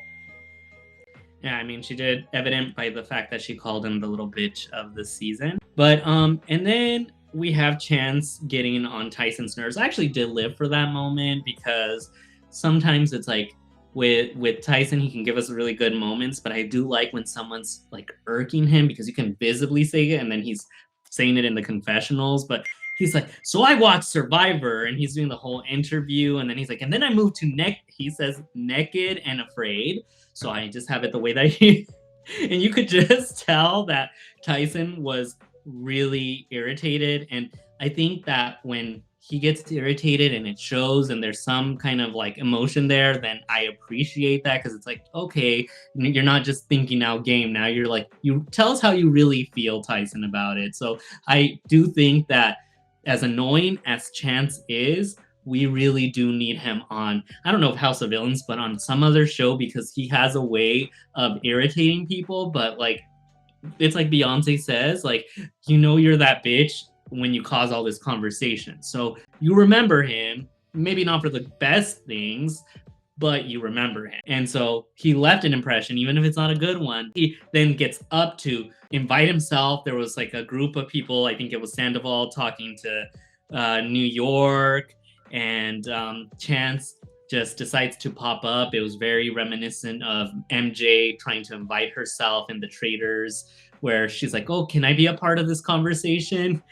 Yeah, I mean, she did, evident by the fact that she called him the little bitch of the season. But and then we have Chance getting on Tyson's nerves. I actually did live for that moment because sometimes it's like with Tyson, he can give us really good moments, but I do like when someone's like irking him because you can visibly say it, and then he's saying it in the confessionals. But he's like, so I watched Survivor, and he's doing the whole interview, and then he's like, and then I moved to he says naked and afraid. So I just have it the way that he, and you could just tell that Tyson was really irritated. And I think that when he gets irritated and it shows and there's some kind of like emotion there, then I appreciate that, because it's like, okay, you're not just thinking out game. Now you're like, you tell us how you really feel, Tyson, about it. So I do think that as annoying as Chance is, we really do need him on, I don't know if House of Villains, but on some other show, because he has a way of irritating people. But like, it's like Beyonce says, like, you're that bitch when you cause all this conversation. So you remember him, maybe not for the best things, but you remember him. And so he left an impression, even if it's not a good one. He then gets up to invite himself. There was like a group of people, I think it was Sandoval talking to New York, and Chance just decides to pop up. It was very reminiscent of MJ trying to invite herself in The Traitors, where she's like, oh, can I be a part of this conversation?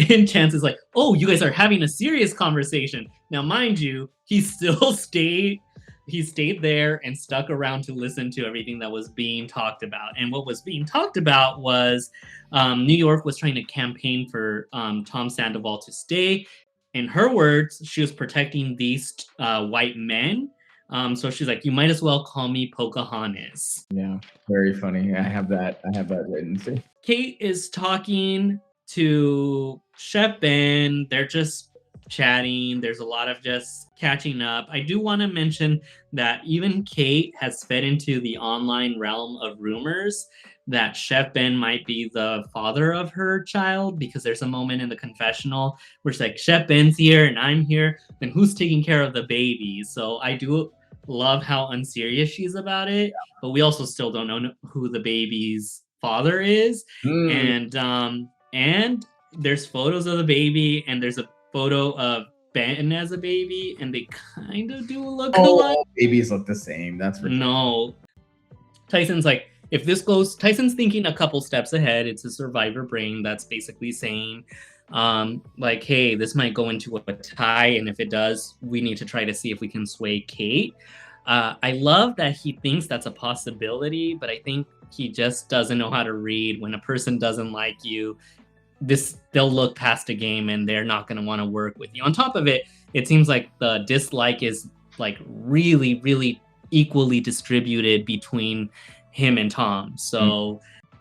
And Chance is like, oh, you guys are having a serious conversation. Now, mind you, he still stayed there and stuck around to listen to everything that was being talked about. And what was being talked about was New York was trying to campaign for Tom Sandoval to stay. In her words, she was protecting these white men. So she's like, you might as well call me Pocahontas. Yeah, very funny. I have that written too. Kate is talking to Chef Ben. They're just chatting. There's a lot of just catching up. I do want to mention that even Kate has fed into the online realm of rumors that Chef Ben might be the father of her child, because there's a moment in the confessional where it's like, Chef Ben's here and I'm here, then who's taking care of the baby? So I do love how unserious she's about it, but we also still don't know who the baby's father is. And there's photos of the baby, and there's a photo of Ben as a baby, and they kind of do look alike. Babies look the same. That's ridiculous. No. Tyson's like, if this goes, Tyson's thinking a couple steps ahead. It's a survivor brain that's basically saying, like, hey, this might go into a tie, and if it does, we need to try to see if we can sway Kate. I love that he thinks that's a possibility, but I think he just doesn't know how to read. When a person doesn't like you, they'll look past a game and they're not going to want to work with you. On top of it, it seems like the dislike is like really, really equally distributed between him and Tom. So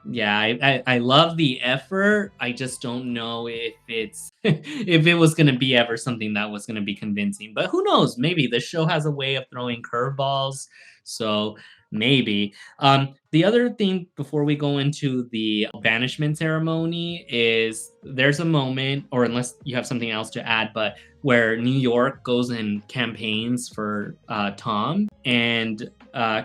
yeah, I love the effort. I just don't know if it's if it was going to be ever something that was going to be convincing. But who knows? Maybe the show has a way of throwing curveballs. So maybe. The other thing before we go into the banishment ceremony is there's a moment, or unless you have something else to add, but where New York goes and campaigns for Tom, and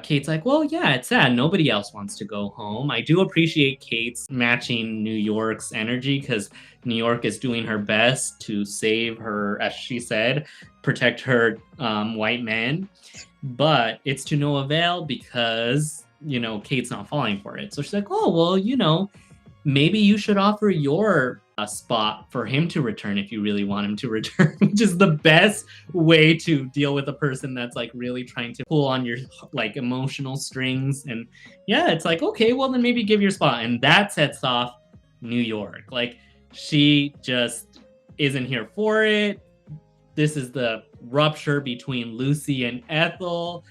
Kate's like, well, yeah, it's sad. Nobody else wants to go home. I do appreciate Kate's matching New York's energy, because New York is doing her best to save her, as she said, protect her white men. But it's to no avail because, Kate's not falling for it. So she's like, oh, well, maybe you should offer your spot for him to return if you really want him to return, which is the best way to deal with a person that's like really trying to pull on your like emotional strings. And yeah, it's like, okay, well, then maybe give your spot. And that sets off New York. Like, she just isn't here for it. This is the rupture between Lucy and Ethel.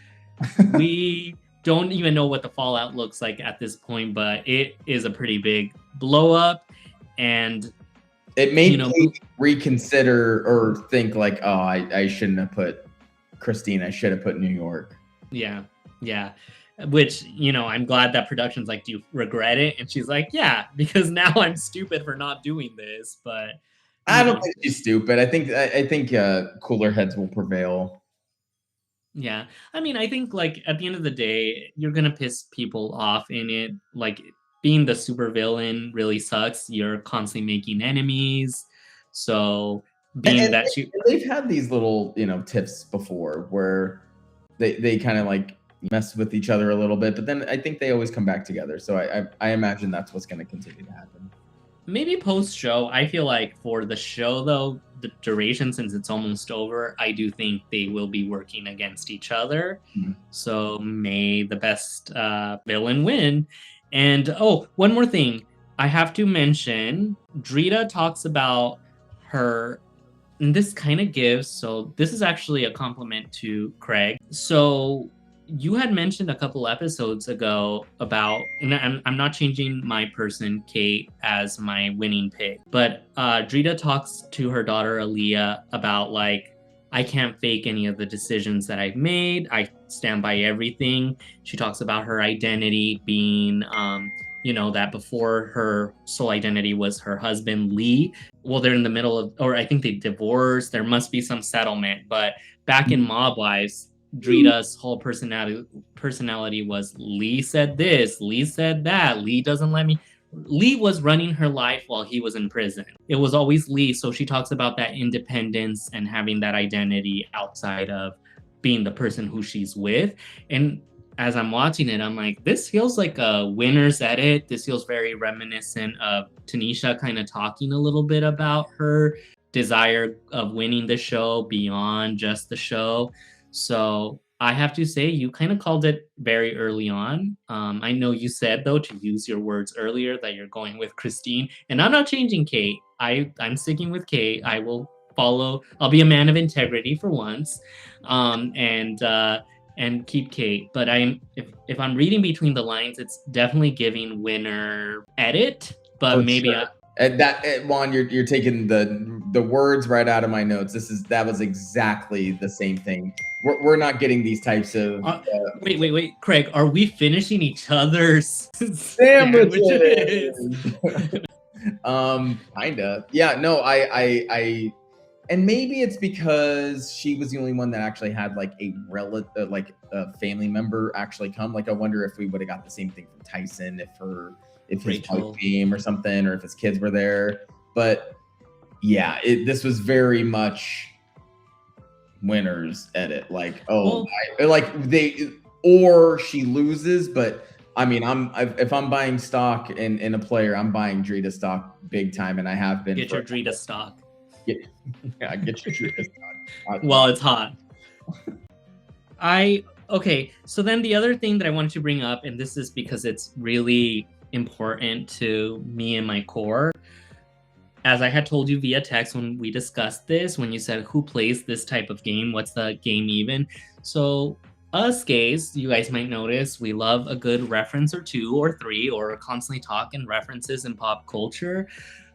We don't even know what the fallout looks like at this point, but it is a pretty big blow up. And it made me reconsider or think like, oh, I shouldn't have put Christine. I should have put New York. Yeah. Which, I'm glad that production's like, do you regret it? And she's like, yeah, because now I'm stupid for not doing this. But I don't think she's stupid. I think cooler heads will prevail. Yeah. I mean, I think like at the end of the day, you're going to piss people off in it. Like, being the supervillain really sucks. You're constantly making enemies. So they've had these little, tips before where they kind of like mess with each other a little bit, but then I think they always come back together. So I imagine that's what's going to continue to happen. Maybe post-show, I feel like for the show, though, the duration, since it's almost over, I do think they will be working against each other. Mm-hmm. So may the best villain win. And, one more thing. I have to mention, Drita talks about her, and this kind of gives, so this is actually a compliment to Craig. So you had mentioned a couple episodes ago about, and I'm not changing my person, Kate, as my winning pick, but Drita talks to her daughter, Aaliyah, about like, I can't fake any of the decisions that I've made. I stand by everything. She talks about her identity being, that before her sole identity was her husband, Lee. Well, they're in the middle of, or I think they divorced. There must be some settlement. But back in Mob Wives, Drita's whole personality was Lee said this, Lee said that, Lee doesn't let me. Lee was running her life while he was in prison. It was always Lee. So she talks about that independence and having that identity outside of being the person who she's with. And as I'm watching it, I'm like, this feels like a winner's edit. This feels very reminiscent of Tanisha kind of talking a little bit about her desire of winning the show beyond just the show. So I have to say, you kind of called it very early on. I know you said, though, to use your words earlier, that you're going with Christine. And I'm not changing Kate. I'm sticking with Kate. I will follow. I'll be a man of integrity for once. And keep Kate. But if I'm reading between the lines, it's definitely giving winner edit. But maybe sure. Juan, you're taking the words right out of my notes. That was exactly the same thing. We're not getting these types of. Wait, Craig, are we finishing each other's sandwiches? Kinda. Yeah. No. I. And maybe it's because she was the only one that actually had like a relative, like a family member actually come. Like, I wonder if we would have got the same thing from Tyson, if his wife came or something, or if his kids were there. But yeah, this was very much winner's edit. Like, or she loses. But I mean, if I'm buying stock in a player, I'm buying Drita stock big time, and I have been. Get your Drita stock. Get your Drita stock. Well, it's hot. Okay, so then the other thing that I wanted to bring up, and this is because it's really important to me and my core. As I had told you via text when we discussed this, when you said, who plays this type of game? What's the game even? So us gays, you guys might notice, we love a good reference or two or three, or constantly talking references in pop culture.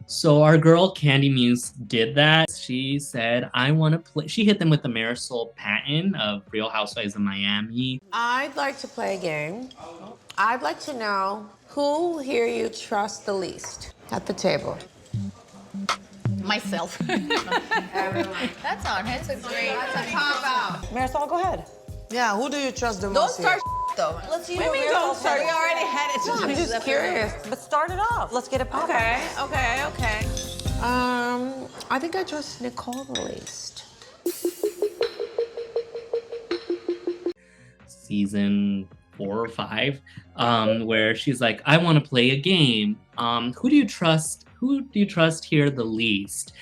So our girl Candy Muse did that. She said, I want to play. She hit them with the Marisol Patton of Real Housewives of Miami. I'd like to play a game. I'd like to know who here you trust the least at the table. Myself. Everyone. That's on. That's a great. That's a cop out. Marisol, go ahead. Yeah, who do you trust the Don't most? start though. Let's see. What do you mean don't start? We already had it. No, I'm just curious. But start it off. Let's get it popping. Okay. I think I trust Nicole the least. Season 4 or 5, where she's like, I want to play a game. Who do you trust? Who do you trust here the least?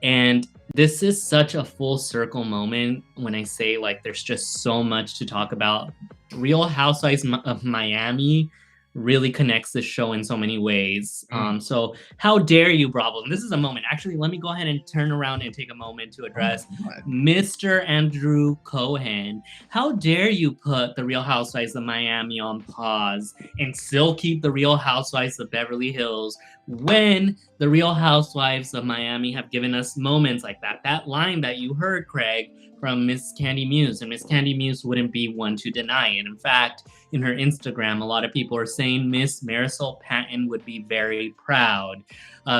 And this is such a full circle moment when I say, like, there's just so much to talk about. Real Housewives of Miami really connects this show in so many ways. So how dare you, Bravo? And this is a moment. Actually, let me go ahead and turn around and take a moment to address Mr. Andrew Cohen. How dare you put the Real Housewives of Miami on pause and still keep the Real Housewives of Beverly Hills when the Real Housewives of Miami have given us moments like that? That line that you heard, Craig, from Miss Candy Muse, and Miss Candy Muse wouldn't be one to deny it. In fact, in her Instagram, a lot of people are saying Miss Marisol Patton would be very proud.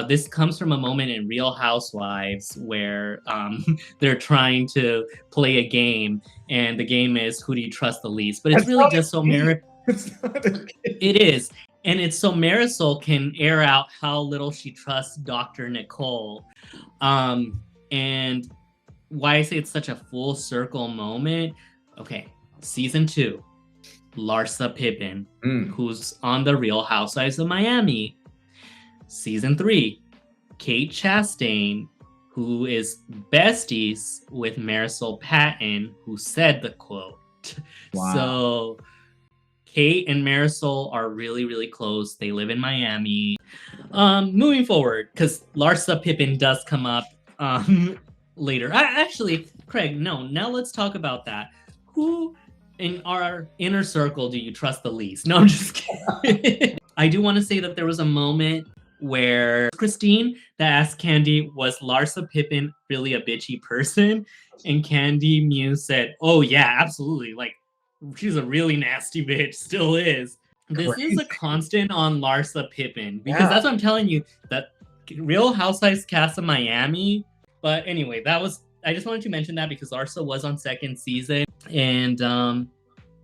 This comes from a moment in Real Housewives where they're trying to play a game, and the game is who do you trust the least? But it's really just so it is. And it's so Marisol can air out how little she trusts Dr. Nicole. And why I say it's such a full circle moment. Okay, season 2, Larsa Pippen, who's on the Real Housewives of Miami. Season 3, Kate Chastain, who is besties with Marisol Patton, who said the quote. Wow. So Kate and Marisol are really, really close. They live in Miami. Moving forward, because Larsa Pippen does come up later. Actually, Craig, no. Now let's talk about that. Who in our inner circle do you trust the least? No, I'm just kidding. I do want to say that there was a moment where Christine that asked Candy, was Larsa Pippen really a bitchy person? And Candy Muse said, "Oh yeah, absolutely. Like, she's a really nasty bitch. Still is." This is a constant on Larsa Pippen because that's what I'm telling you. That Real Housewives cast of Miami. But anyway, I just wanted to mention that because Larsa was on second season, and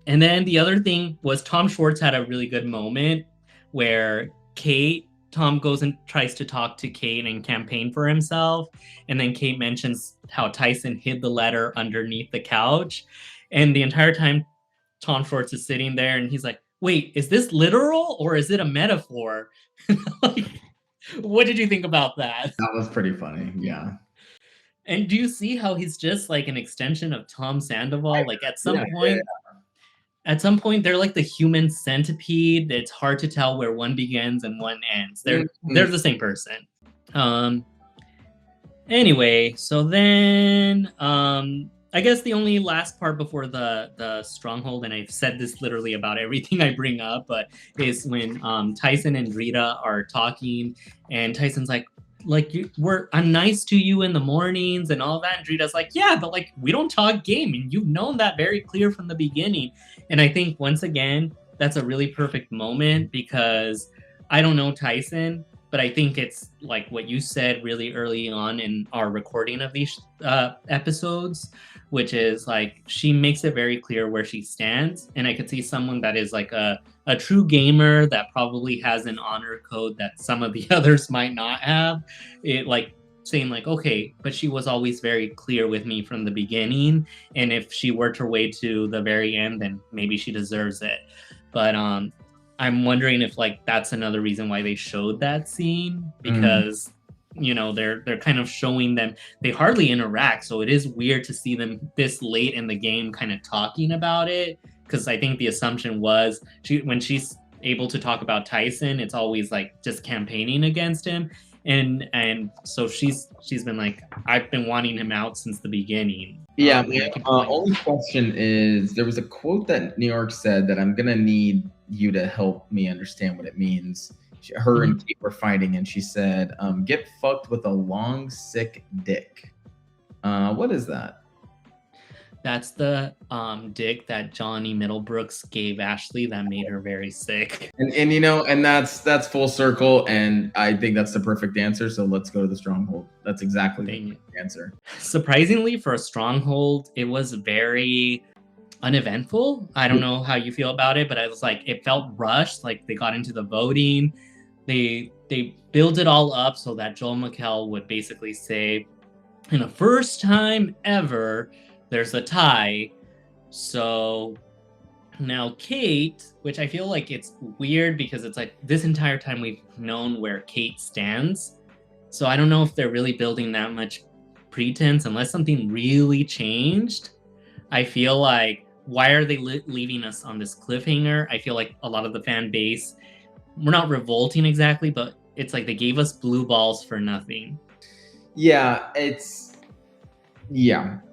then the other thing was Tom Schwartz had a really good moment where Tom goes and tries to talk to Kate and campaign for himself. And then Kate mentions how Tyson hid the letter underneath the couch. And the entire time, Tom Schwartz is sitting there and he's like, wait, is this literal or is it a metaphor? Like, what did you think about that? That was pretty funny. Yeah. And do you see how he's just like an extension of Tom Sandoval? Like at some point, At some point, they're like the human centipede. It's hard to tell where one begins and one ends. They're the same person. Anyway, so then I guess the only last part before the stronghold, and I've said this literally about everything I bring up, but is when Tyson and Rita are talking, and Tyson's like I'm nice to you in the mornings and all that, and Rita's like, yeah, but like we don't talk game, and you've known that very clear from the beginning. And I think once again that's a really perfect moment because I don't know Tyson, but I think it's like what you said really early on in our recording of these episodes, which is like she makes it very clear where she stands. And I could see someone that is like a true gamer that probably has an honor code that some of the others might not have. It like saying like, okay, but she was always very clear with me from the beginning. And if she worked her way to the very end, then maybe she deserves it. But I'm wondering if like that's another reason why they showed that scene, because you know they're kind of showing them, they hardly interact, so it is weird to see them this late in the game kind of talking about it, because I think the assumption was when she's able to talk about Tyson, it's always like just campaigning against him, and so she's been like, I've been wanting him out since the beginning. Yeah, my only question is, there was a quote that New York said that I'm gonna need you to help me understand what it means. Her and Kate were fighting, and she said, "Get fucked with a long, sick dick." What is that? That's the dick that Johnny Middlebrooks gave Ashley that made her very sick. And you know, and that's full circle, and I think that's the perfect answer. So let's go to the stronghold. That's exactly the answer. Surprisingly, for a stronghold, it was very uneventful. I don't know how you feel about it, but I was like, it felt rushed. Like they got into the voting, they built it all up so that Joel McHale would basically say, in the first time ever, there's a tie. So now Kate, which I feel like it's weird because it's like this entire time we've known where Kate stands. So I don't know if they're really building that much pretense unless something really changed. I feel like, why are they leaving us on this cliffhanger? I feel like a lot of the fan base, we're not revolting exactly, but it's like they gave us blue balls for nothing. Yeah,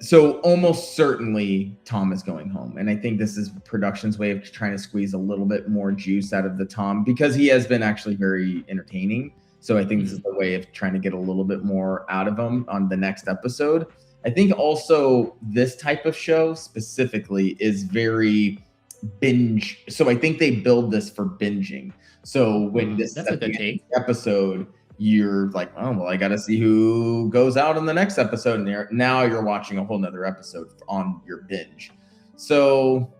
so almost certainly Tom is going home. And I think this is production's way of trying to squeeze a little bit more juice out of the Tom, because he has been actually very entertaining. So I think this is the way of trying to get a little bit more out of him on the next episode. I think also this type of show specifically is very binge. So I think they build this for binging. So when this is a good take episode, you're like, oh, well, I got to see who goes out in the next episode. And now you're watching a whole nother episode on your binge. So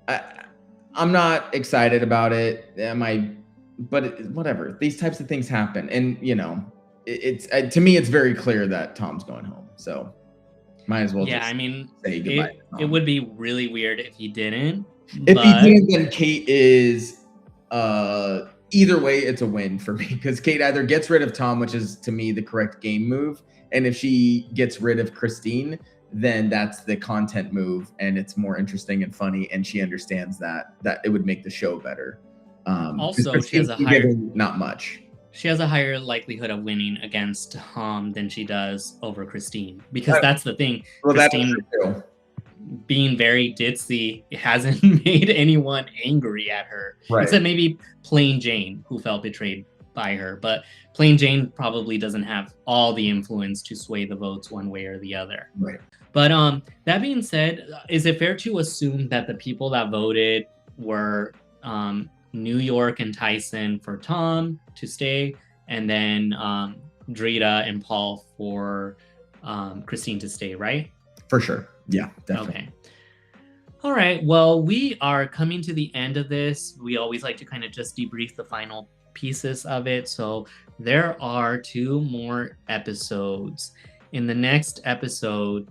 I'm not excited about it. But whatever. These types of things happen. And, you know, it's to me, it's very clear that Tom's going home. So might as well just say goodbye. It would be really weird if he didn't. If he didn't, then Kate is either way, it's a win for me, because Kate either gets rid of Tom, which is to me the correct game move, and if she gets rid of Christine, then that's the content move, and it's more interesting and funny, and she understands that it would make the show better. Also, she has not much. She has a higher likelihood of winning against Tom than she does over Christine, because that's the thing. Well, Christine, being very ditzy, hasn't made anyone angry at her, except maybe Plain Jane, who felt betrayed by her. But Plain Jane probably doesn't have all the influence to sway the votes one way or the other. Right. But that being said, is it fair to assume that the people that voted were New York and Tyson for Tom to stay, and then Drita and Paul for Christine to stay, right? For sure. Yeah, definitely. Okay. All right. Well, we are coming to the end of this. We always like to kind of just debrief the final pieces of it. So there are 2 more episodes. In the next episode,